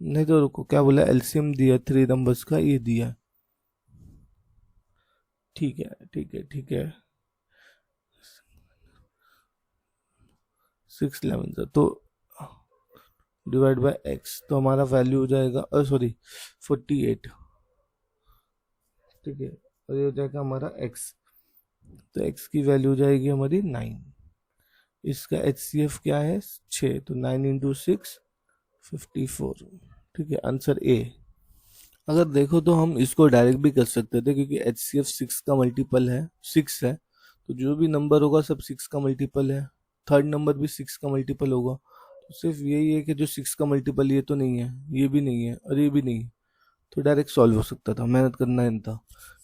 नहीं तो रुको, क्या बोला, एलसीएम दिया 3 नंबर्स का, ये दिया, ठीक है ठीक है ठीक है, 6 11 तो डिवाइड बाय एक्स, तो हमारा वैल्यू हो जाएगा, सॉरी 48, ठीक है, और ये हो जाएगा हमारा एक्स, तो एक्स की वैल्यू हो जाएगी हमारी 9। इसका HCF क्या है 6, तो 9 इंटू 6 54, ठीक है, आंसर ए। अगर देखो तो हम इसको डायरेक्ट भी कर सकते थे, क्योंकि HCF 6 का मल्टीपल है, 6 है, तो जो भी नंबर होगा सब 6 का मल्टीपल है, थर्ड नंबर भी 6 का मल्टीपल होगा, तो सिर्फ यही है कि जो 6 का मल्टीपल ये तो नहीं है, ये भी नहीं है और ये भी नहीं है, तो डायरेक्ट सॉल्व हो सकता था, मेहनत करना नहीं था।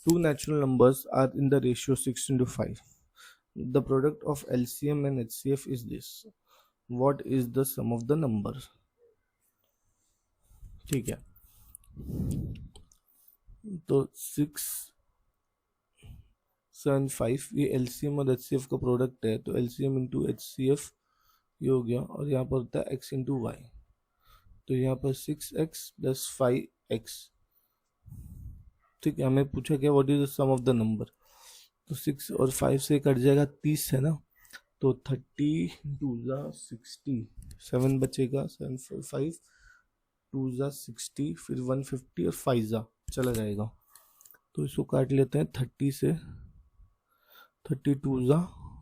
Two natural numbers are in the ratio 6:5, the product of LCM and HCF is this, what is the sum of the numbers, ठीक है। तो 6 7 5 ये LCM और HCF का प्रोडक्ट है, तो LCM इंटू HCF ये हो गया, और यहाँ पर होता है x इंटू वाई, तो यहाँ पर 6x प्लस 5x, ठीक है। हमें पूछा क्या what is the sum of the number, तो 6 और 5 से कट जाएगा 30 है ना, तो 30 2 जा 60, 7 बचेगा, 7 5 2 जा 60, फिर 150 और 5 जा चला जाएगा, तो इसको काट लेते हैं 30 से, 32 जा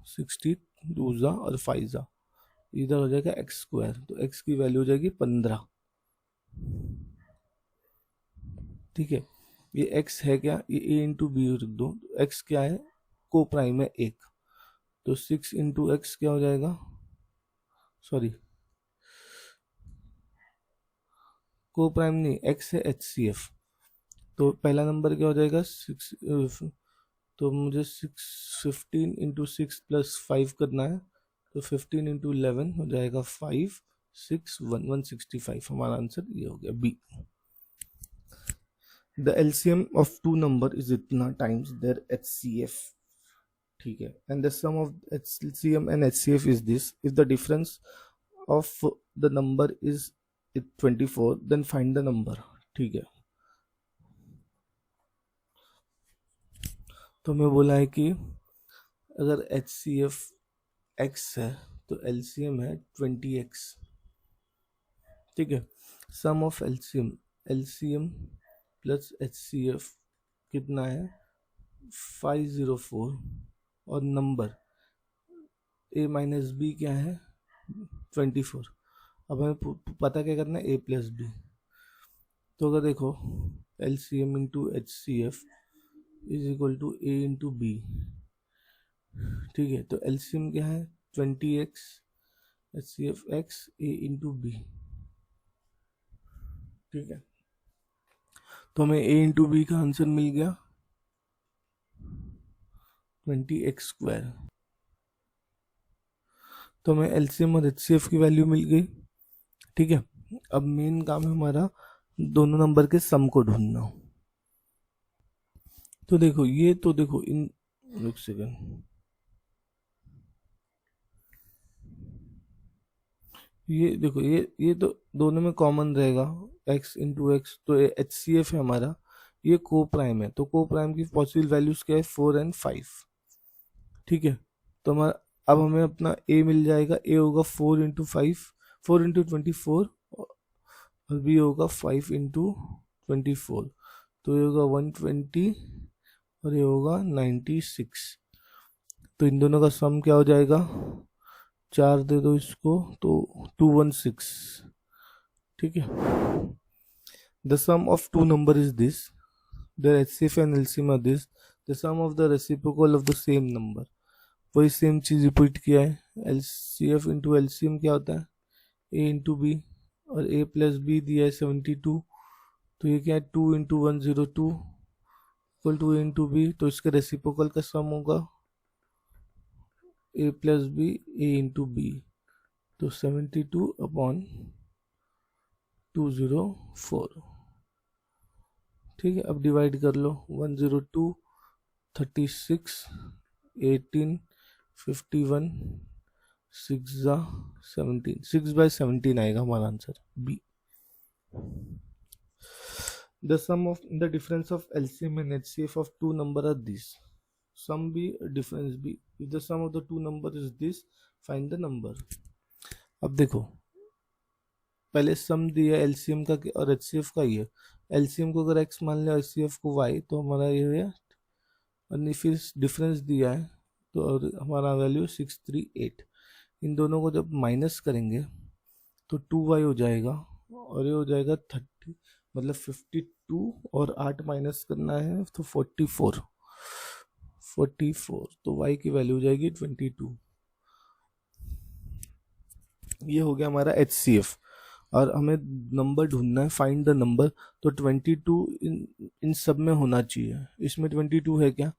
60 2 जा और 5 जा, इधर हो जाएगा एक्स स्क्वायर, तो एक्स की वैल्यू हो जाएगी 15, ठीक है। ये x है क्या, ये a इंटू बी रख दो, x क्या है, को प्राइम है 1, तो 6 इंटू एक्स क्या हो जाएगा, सॉरी को प्राइम नहीं, x है HCF, तो पहला नंबर क्या हो जाएगा 6, तो मुझे 15 इंटू 6 प्लस 5 करना है, तो 15 इंटू 11 हो जाएगा 5 6 1 165, हमारा आंसर ये हो गया B. The LCM of two number is इतना times their HCF, ठीक है, and the sum of LCM and HCF is this, if the difference of the number is 24 then find the number, ठीक है। तो मैं बोला है कि अगर HCF x है तो LCM है 20x, ठीक है। Sum of LCM plus HCF कितना है 504, और नंबर a माइनस बी क्या है 24, अब हमें पता क्या करना है a प्लस बी, तो अगर देखो LCM into HCF is equal to a into B, ठीक है, तो LCM क्या है 20x, HCF x a into B, ठीक है, तो हमें a इंटू बी का आंसर मिल गया 20x स्क्वायर, तो हमें LCM और HCF की वैल्यू मिल गई, ठीक है। अब मेन काम है हमारा दोनों नंबर के सम को ढूंढना, तो देखो ये, तो देखो इन, एक सेकेंड, ये देखो ये तो दोनों में कॉमन रहेगा x इंटू एक्स, तो HCF है हमारा, ये को प्राइम है, तो को प्राइम की पॉसिबल वैल्यूज क्या है 4 और 5, ठीक है। तो हमारा अब हमें अपना a मिल जाएगा, a होगा 4 इंटू 5 4 इंटू 24, और b होगा 5 इंटू 24, तो ये होगा 120 और ये होगा 96, तो इन दोनों का सम क्या हो जाएगा, 4 दे दो इसको तो 216, ठीक है। The sum of two number is this, the HCF and LCM are this, the sum of the reciprocal of the same number, वही सेम चीज रिपीट किया है, LCF इंटू LCM क्या होता है a इंटू बी, और a प्लस बी दिया है 72, तो ये क्या है 2 into 102, equal to A into B, तो इसके रेसिप्रोकल का सम होगा A plus B A into B, तो 72/204। ठीक है, अब डिवाइड कर लो, 102, 36, 18, 51, 6/17, 6/17 आएगा हमारा answer B. The sum of the difference of LCM and HCF of two number are these. Sum B, difference B. If the sum of the two number is this, find the number. अब देखो, पहले सम दिया LCM का और HCF का ही है। LCM को अगर x मान लिया, HCF को y, तो हमारा ये है, और फिर डिफरेंस दिया है तो और हमारा वैल्यू 638। इन दोनों को जब माइनस करेंगे तो 2y हो जाएगा और ये हो जाएगा 30, मतलब 52, और 8 माइनस करना है तो 44, तो y की वैल्यू हो जाएगी 22। ये हो गया हमारा HCF, और हमें नंबर ढूंढना है, फाइंड द नंबर। तो 22 इन सब में होना चाहिए। इसमें 22 है क्या?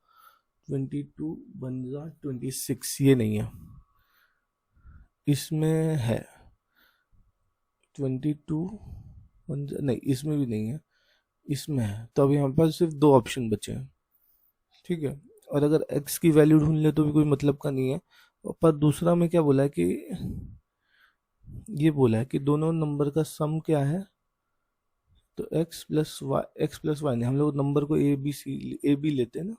22 बन जा 26, ये नहीं है, इसमें है 22 नहीं, इसमें भी नहीं है, इसमें है। तो अभी हमारे पास सिर्फ दो ऑप्शन बचे हैं। ठीक है, और अगर x की वैल्यू ढूंढ ले तो भी कोई मतलब का नहीं है। पर दूसरा में क्या बोला है कि ये बोला है कि दोनों नंबर का सम क्या है, तो x प्लस वाई नहीं, हम लोग नंबर को ए बी लेते हैं ना,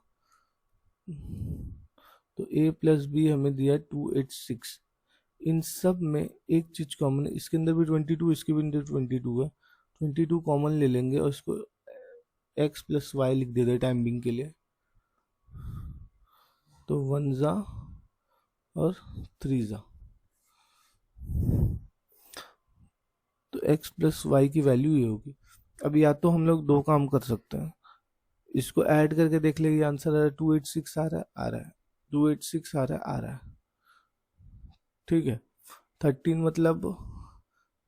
तो a प्लस बी हमें दिया 286। इन सब में एक चीज कॉमन है, इसके अंदर भी 22, इसके भी अंदर 22 है, 22 कॉमन ले लेंगे और इसको x प्लस वाई लिख देते हैं टाइम बिंग के लिए, तो 1 जा और 3 जा, तो x प्लस वाई की वैल्यू ये होगी। अब या तो हम लोग दो काम कर सकते हैं, इसको ऐड करके देख लेंगे, आंसर आ रहा है 286 आ रहा है 286 आ रहा है। ठीक है, 13 मतलब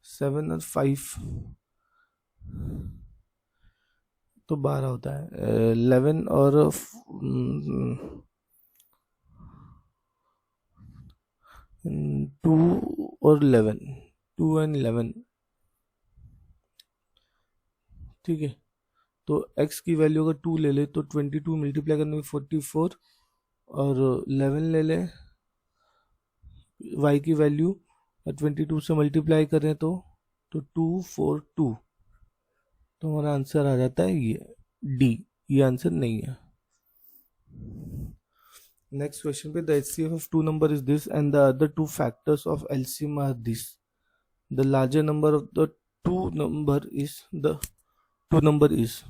7 और 5 तो 12 होता है, 11 और 2 और 11, 2 एंड 11। ठीक है, तो x की वैल्यू अगर 2 ले ले तो 22 मल्टीप्लाई करने में 44, और 11 ले ले y की वैल्यू 22 से मल्टीप्लाई करें तो 242, तो हमारा आंसर आ जाता है ये डी, ये आंसर नहीं है। नेक्स्ट क्वेश्चन पे, the HCF of two number is this and the other two factors of LCM are this. The larger number of the two number is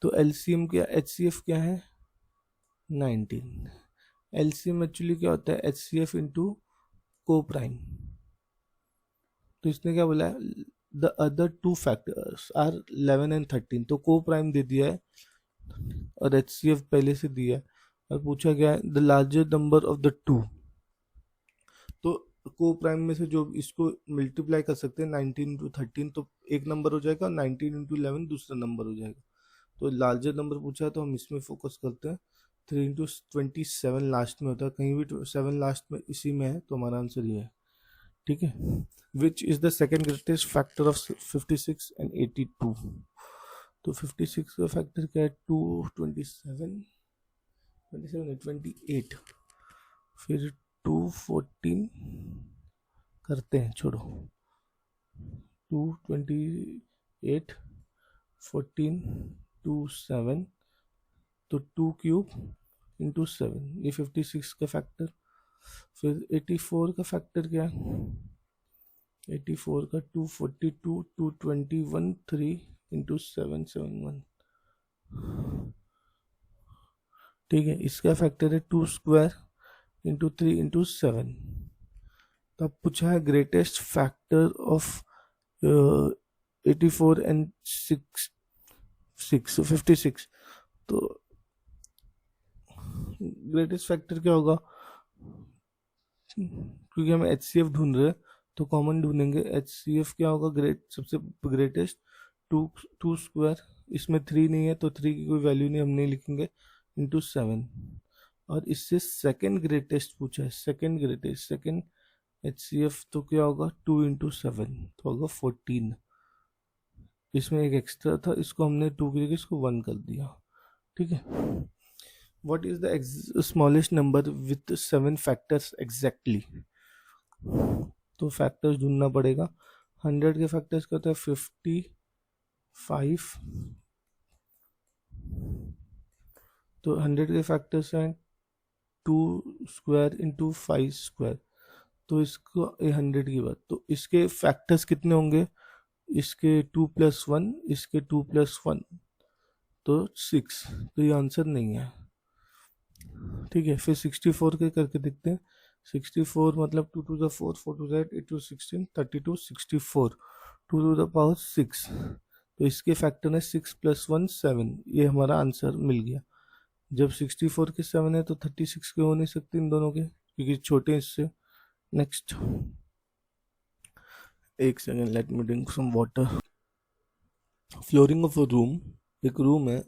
तो LCM क्या, HCF क्या है 19। LCM एक्चुअली क्या होता है, HCF इंटू को prime. तो इसने क्या बोला है, the other two factors are 11 and 13, तो को प्राइम दे दिया है और HCF पहले से दिया है, और पूछा गया है the larger number of the two. तो को प्राइम में से जो इसको मल्टीप्लाई कर सकते हैं 19 इंटू 13, तो एक नंबर हो जाएगा, 19 इंटू 11 दूसरा नंबर हो जाएगा। तो लार्जर नंबर पूछा है तो हम इसमें फोकस करते हैं। 3 इंटू 27 लास्ट में होता है, कहीं भी 7 लास्ट में इसी में है, तो हमारा आंसर ये है। ठीक है, which is the second greatest factor of 56 and 82। तो 56 का फैक्टर क्या है, 28, फिर 214 करते हैं, छोड़ो, 228, 14, 27, तो 2 क्यूब इंटू 7, ये 56 का फैक्टर। फिर 84 का फैक्टर क्या है, 84 का 242, 221, 3 इंटू 7, 71। ठीक है, इसका फैक्टर है 2 स्क्वायर इंटू 3 इंटू 7। तो अब पूछा है ग्रेटेस्ट फैक्टर ऑफ 84 एंड 56, तो ग्रेटेस्ट फैक्टर क्या होगा, क्योंकि हम HCF ढूंढ रहे हैं तो कॉमन ढूंढेंगे। HCF क्या होगा, सबसे ग्रेटेस्ट 2 स्क्वायर इसमें 3 नहीं है तो 3 की कोई वैल्यू नहीं, हम नहीं लिखेंगे, इंटू 7। और इससे सेकेंड ग्रेटेस्ट पूछा है, सेकेंड ग्रेटेस्ट, सेकेंड HCF, तो क्या होगा 2 इंटू 7 तो होगा 14। इसमें एक एक्स्ट्रा था, इसको हमने 2 की जगह इसको 1 कर दिया। ठीक है, what is the smallest number with 7 factors exactly. तो फैक्टर्स ढूंढना पड़ेगा। 100 के फैक्टर्स क्या होता है 55, तो 100 के फैक्टर्स हैं 2 स्क्वायर इंटू 5 स्क्वायर, तो इसको 100 की बात, तो इसके फैक्टर्स कितने होंगे, इसके 2 प्लस 1, इसके 2 प्लस 1, तो 6, तो ये आंसर नहीं है। ठीक है, फिर 64 के करके देखते हैं। 64 मतलब 2 to the 4, 4 to the 8, 8 to 16, 32, 64, 2 to the power 6, तो इसके फैक्टर है 6 प्लस 1 7, ये हमारा आंसर मिल गया। जब 64 के 7 है तो 36 के हो नहीं सकते इन दोनों के, क्योंकि छोटे हैं इससे। नेक्स्ट, एक second, let me drink some water. Flooring of a room, एक रूम है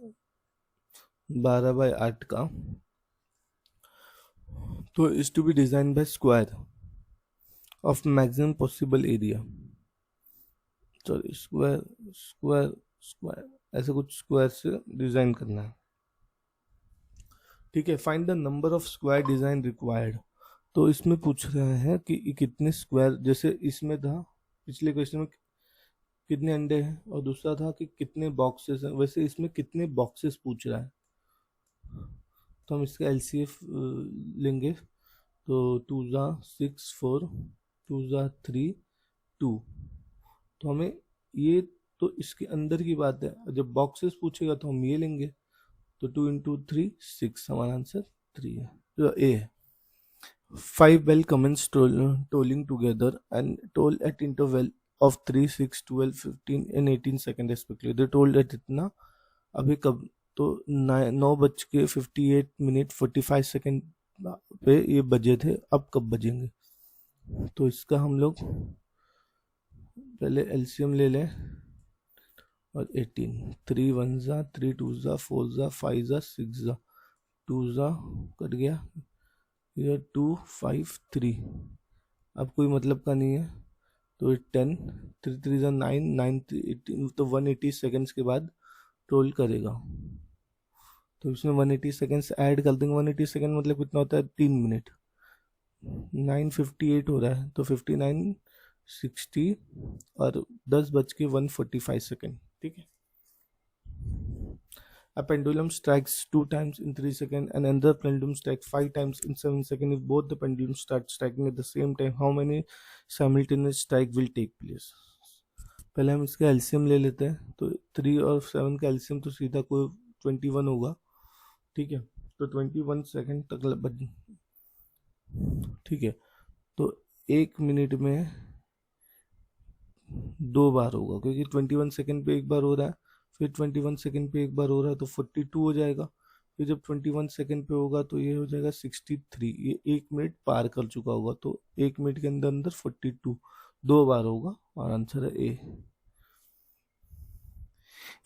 12 बाय 8 का, तो is to be design by square of maximum possible area, sorry square square square, ऐसे कुछ स्क्वायर से डिजाइन करना है। ठीक है, find the number of square design required, तो इसमें पूछ रहे हैं कि कितने स्क्वायर, जैसे इसमें था पिछले क्वेश्चन में कितने अंडे हैं, और दूसरा था कि कितने बॉक्सेस हैं, वैसे इसमें कितने बॉक्सेस पूछ रहा है। तो हम इसका LCF लेंगे, तो 2 ज़ा 6 4, 2 ज़ा 3 2, तो हमें ये, तो इसके अंदर की बात है, जब बॉक्सेस पूछेगा तो हम ये लेंगे, तो 2 इंटू 3 6, हमारा आंसर 3 है, तो ए है। 5 well commenced tolling together and toll at interval of 3 6 12 15 and 18 seconds respectively, they told at इतना, अभी कब, तो 9:58 45 सेकेंड पे ये बजे थे, अब कब बजेंगे, तो इसका हम लोग पहले LCM ले लें, और 18, 3 1 ज़ा 3 2 ज़ा 4 ज़ा 5 ज़ा 6 ज़ा 2 ज़ा कट गया, ये 2 5 3, अब कोई मतलब का नहीं है, तो 10 3 3 ज़ा 9 9 18, तो 180 सेकेंड्स के बाद टोल करेगा, तो इसमें 180 सेकेंड्स ऐड कर देंगे। 180 सेकेंड मतलब कितना होता है 3 मिनट, 9:58 हो रहा है, तो 59 60 और 10:145 सेकेंड। ठीक है, A pendulum strikes 2 times in 3 seconds and another pendulum strikes 5 times in 7 seconds. If both the pendulums start striking at the same time, how many simultaneous strike will take place? पहले हम इसका LCM ले लेते हैं, तो 3 और 7 का LCM तो सीधा कोई 21 होगा। ठीक है, तो 21 सेकेंड तक ठीक है, तो 1 मिनट में 2 बार होगा, क्योंकि 21 सेकेंड पे एक बार हो रहा है, फिर 21 सेकेंड पे एक बार हो रहा है, तो 42 हो जाएगा। फिर जब 21 सेकेंड पे होगा तो ये हो जाएगा 63, ये 1 मिनट पार कर चुका होगा, तो 1 मिनट के अंदर अंदर 42 2 बार होगा, और आंसर है ए।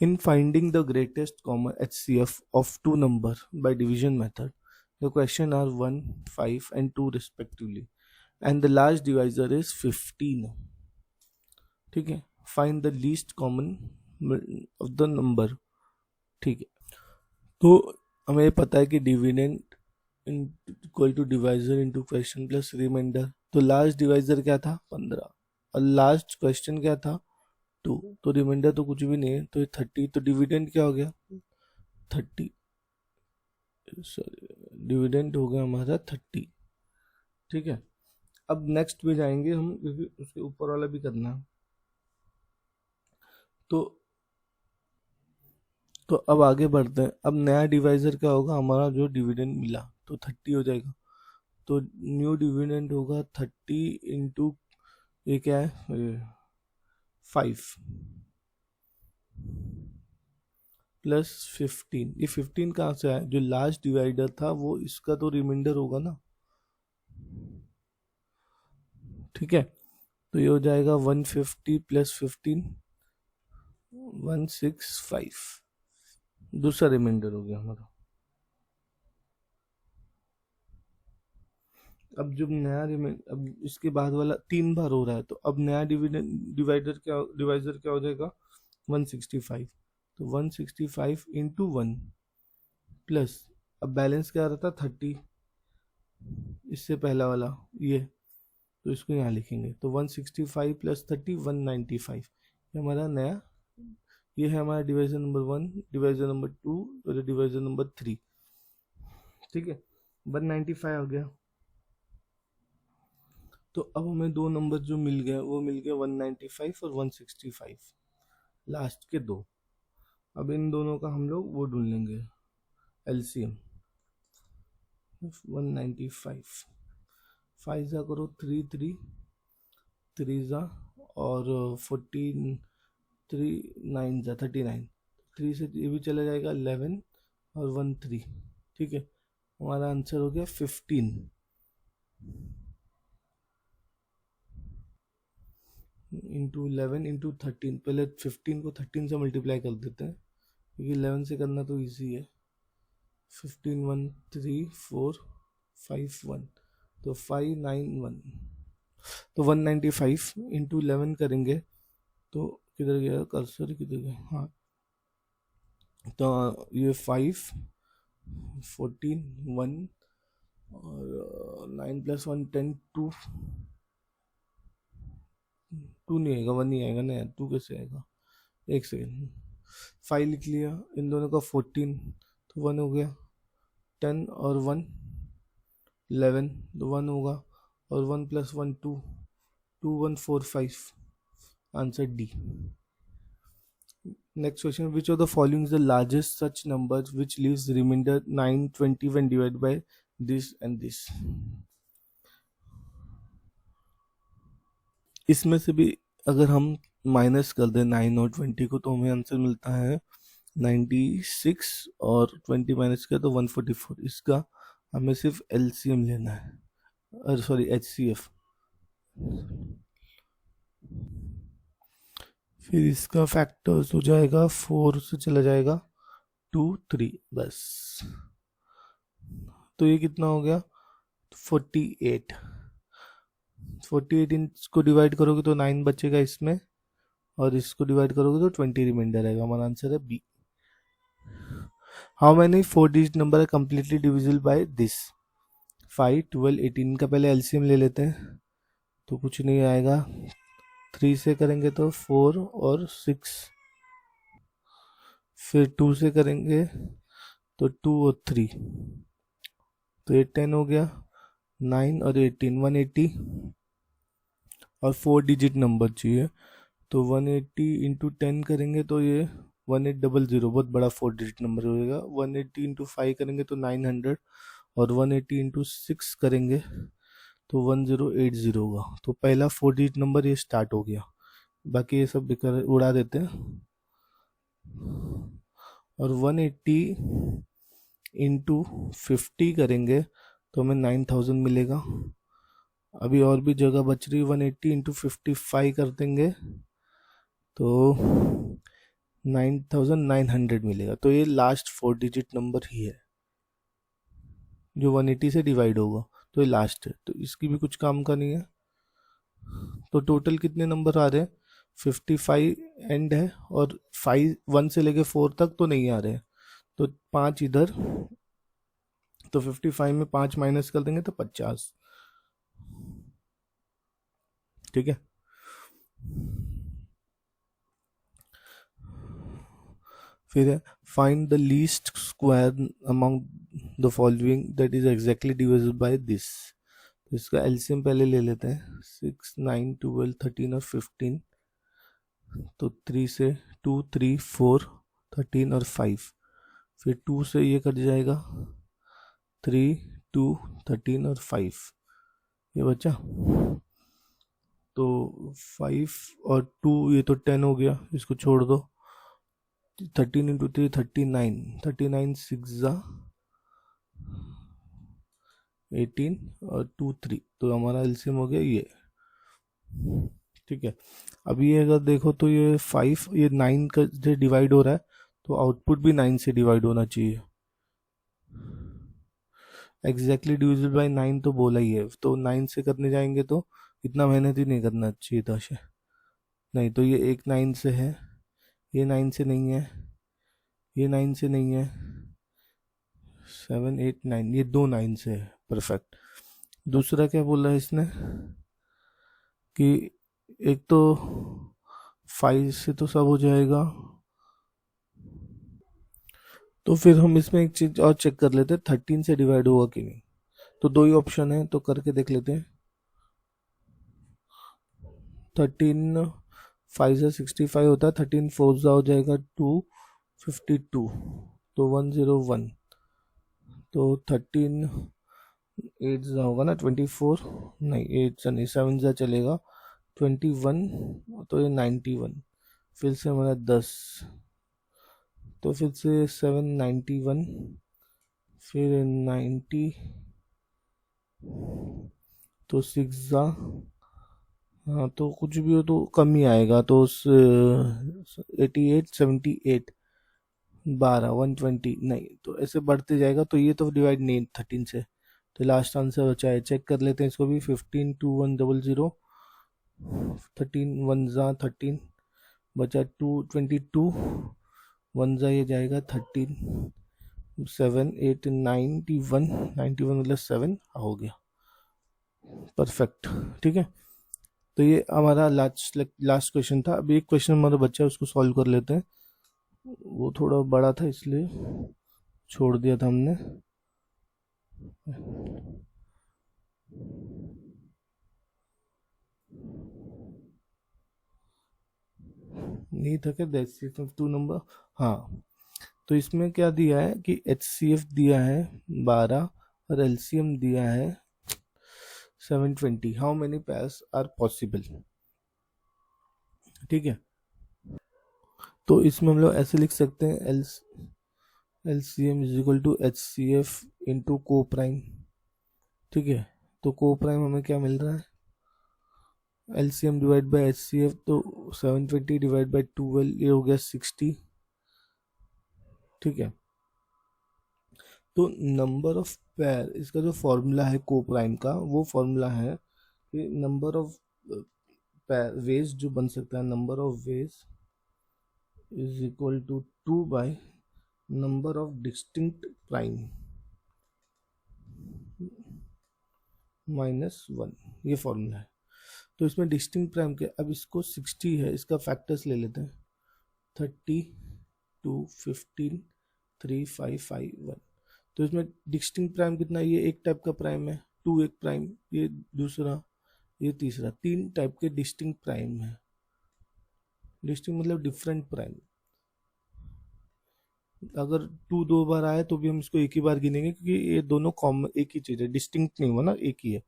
In finding the greatest common HCF of two number by division method, the question are 1 5 and 2 respectively, and the large divisor is 15. ठीक है, find the least common of the number। ठीक है, तो हमें पता है कि dividend equal to divisor into question plus remainder, तो लास्ट डिवाइजर क्या था 15 और लास्ट क्वेश्चन क्या था 2, तो रिमाइंडर तो कुछ भी नहीं है, तो ये 30, तो डिविडेंड क्या हो गया 30, सॉरी डिविडेंड हो गया हमारा 30। ठीक है, अब नेक्स्ट पे जाएंगे हम, क्योंकि उसके ऊपर वाला भी करना है, तो अब आगे बढ़ते हैं। अब नया डिवाइजर क्या होगा, हमारा जो डिविडेंड मिला तो 30 हो जाएगा, तो न्यू डिविडेंड होगा 30 इंटू ये क्या है 5 प्लस 15, ये 15 कहाँ से आया, जो लास्ट डिवाइडर था वो इसका तो रिमाइंडर होगा ना। ठीक है, तो ये हो जाएगा 150 प्लस 15 165, दूसरा रिमाइंडर हो गया हमारा। अब जब नया अब इसके बाद वाला 3 बार हो रहा है, तो अब नया डिवाइजर क्या हो जाएगा, 165। तो 165 इंटू 1 प्लस, अब बैलेंस क्या आ रहा था 30, इससे पहला वाला ये, तो इसको यहाँ लिखेंगे। तो 165 प्लस 30 195, ये हमारा नया, ये है हमारा डिवाइजर नंबर 1, डिवाइजर नंबर 2 और डिवाइजर नंबर 3। ठीक है, 195 आ गया। तो अब हमें दो नंबर जो मिल गया, वो मिल गया 195 और 165, लास्ट के दो। अब इन दोनों का हम लोग वो ढूंढ लेंगे, एलसीएम। 195 5 जा करो 3 3 3 जा, और 14 3 9 जा 39, 3 से ये भी चला जाएगा 11 और 1 3। ठीक है, हमारा आंसर हो गया 15 इंटू 11 इंटू 13। पहले 15 को 13 से मल्टीप्लाई कर देते हैं, क्योंकि 11 से करना तो इजी है। 15 1 3 4 5 1, तो 591। तो 195 इंटू 11 करेंगे, तो किधर गया कर्सर, किधर गया, हाँ, तो ये 5 14 1 और 9 प्लस 1 10 2, 2 नहीं आएगा, 1 नहीं आएगा ना, 2 कैसे आएगा, एक सेकेंड। 5 लिख लिया, इन दोनों का 14, तो 1 हो गया, 10 और 1 11, तो 1 होगा, और 1 plus 1 2, 2 1 4 5, answer D. Next question, which of the following is the largest such number which leaves the remainder 9 20 when divided by this and this? इसमें से भी अगर हम माइनस कर दें 9 और 20 को, तो हमें आंसर मिलता है 96, और 20 माइनस किया तो 144। इसका हमें सिर्फ एलसीएम लेना है, और सॉरी एचसीएफ। फिर इसका फैक्टर्स हो जाएगा 4 से चला जाएगा 2 3, बस। तो ये कितना हो गया 48। 48 इसको डिवाइड करोगे तो 9 बचेगा इसमें, और इसको डिवाइड करोगे तो 20 रिमाइंडर आएगा। हमारा आंसर है B. How many 4 digit number है कंप्लीटली डिविजिबल बाय दिस? 5 12 18 का पहले एलसीएम ले लेते हैं, तो कुछ नहीं आएगा। 3 से करेंगे तो 4 और 6, फिर 2 से करेंगे तो 2 और 3, तो ये 10 हो गया। 9 और 18 180, और 4 डिजिट नंबर चाहिए, तो 180 इंटू 10 करेंगे तो ये 1800, बहुत बड़ा 4 डिजिट नंबर हो जाएगा। 180 इंटू 5 करेंगे तो 900, और 180 इंटू 6 करेंगे तो 1080 होगा। तो पहला 4 डिजिट नंबर ये स्टार्ट हो गया, बाकी ये सब उड़ा देते हैं। और 180 इंटू 50 करेंगे तो हमें 9000 मिलेगा। अभी और भी जगह बच रही, 180 इंटू 55 कर देंगे तो 9900 मिलेगा। तो ये लास्ट 4 डिजिट नंबर ही है जो 180 से डिवाइड होगा, तो ये लास्ट है, तो इसकी भी कुछ काम का नहीं है। तो टोटल कितने नंबर आ रहे हैं, 55 एंड है, और 5 1 से लेके 4 तक तो नहीं आ रहे हैं, तो 5 इधर, तो 55 में 5 माइनस कर देंगे तो 50। ठीक है, फिर है find the least square among the following that is exactly divisible by this. तो इसका एलसीएम पहले ले लेते हैं, 6 9 12 13 और 15, तो 3 से 2 3 4 13 और 5, फिर 2 से ये कट जाएगा 3 2 13 और 5, ये बचा। तो 5 और 2, ये तो 10 हो गया, इसको छोड़ दो। 13 इंटू 3 39, 39 6 जा 18 और 2 3, तो हमारा एलसीएम हो गया ये। ठीक है, अब ये अगर देखो तो ये 5 ये 9 का जो डिवाइड हो रहा है, तो आउटपुट भी 9 से डिवाइड होना चाहिए। एग्जैक्टली डिविजिबल बाय 9 तो बोला ही है, तो 9 से करने जाएंगे तो इतना मेहनत ही नहीं करना चाहिए था। नहीं, तो ये एक 9 से है, ये 9 से नहीं है, ये 9 से नहीं है, 7 8 9, ये दो 9 से है। परफेक्ट। दूसरा क्या बोला है इसने कि एक तो 5 से तो सब हो जाएगा, तो फिर हम इसमें एक चीज और चेक कर लेते हैं, 13 से डिवाइड होगा कि नहीं। तो दो ही ऑप्शन है, तो करके देख लेते हैं। 13 5 से 65 होता है, 13 4 हो जाएगा 252, तो 101, तो 13 8 होगा ना 24, नहीं 8 नहीं 7 चलेगा 21, तो ये 91, फिर से हमारा 10, तो फिर से 791, फिर 90, तो 6 हाँ, तो कुछ भी हो तो कम ही आएगा, तो 88 78 12 120, नहीं तो ऐसे बढ़ते जाएगा, तो ये तो डिवाइड नहीं 13 से, तो लास्ट आंसर बचा है। चेक कर लेते हैं इसको भी। 15 2 1 0 0, 13 1 13, बचा 222, 1 ये जाएगा 13, 7 8 91, 91 मतलब 7 हो गया। परफेक्ट, ठीक है। तो ये हमारा लास्ट क्वेश्चन था। अभी एक क्वेश्चन हमारा बच्चा है, उसको सॉल्व कर लेते हैं। वो थोड़ा बड़ा था इसलिए छोड़ दिया था हमने। नहीं था क्या डेसिमल 2 नंबर? हाँ, तो इसमें क्या दिया है कि HCF दिया है 12 और LCM दिया है 720। How many pairs are possible? ठीक है, तो इसमें हम लोग ऐसे लिख सकते हैं, LCM is equal to HCF into coprime. ठीक है, तो को प्राइम हमें क्या मिल रहा है, LCM डिवाइड बाय HCF, तो 720 डिवाइड बाय 12, ये हो गया 60। ठीक है, तो नंबर ऑफ पेयर, इसका जो फॉर्मूला है को प्राइम का, वो फॉर्मूला है कि नंबर ऑफ वेज जो बन सकता है, number of ways is equal to 2 by number of distinct prime -1, ये फॉर्मूला है। तो इसमें डिस्टिंक्ट प्राइम के, अब इसको 60 है, इसका फैक्टर्स ले लेते हैं, 30 2 15 3 5 5 1। तो इसमें डिस्टिंक्ट प्राइम कितना, ये एक टाइप का प्राइम है, 2 एक प्राइम, ये दूसरा, ये तीसरा, 3 टाइप के डिस्टिंक्ट प्राइम है। डिस्टिंक्ट मतलब डिफरेंट प्राइम। अगर 2 दो बार आए तो भी हम इसको एक ही बार गिनेंगे, क्योंकि ये दोनों कॉमन एक ही चीज है, डिस्टिंक्ट नहीं हुआ ना, एक ही है।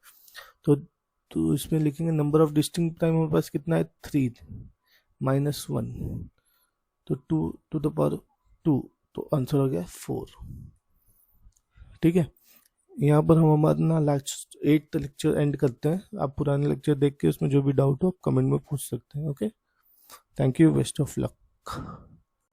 तो इसमें लिखेंगे नंबर ऑफ डिस्टिंक्ट प्राइम हमारे पास कितना है, 3 -1, तो 2 टू द पावर 2, तो आंसर हो गया 4। ठीक है, यहाँ पर हम हमारा ना लास्ट 8th लेक्चर एंड करते हैं। आप पुराने लेक्चर देख के उसमें जो भी डाउट हो आप कमेंट में पूछ सकते हैं। Okay, thank you, best of luck.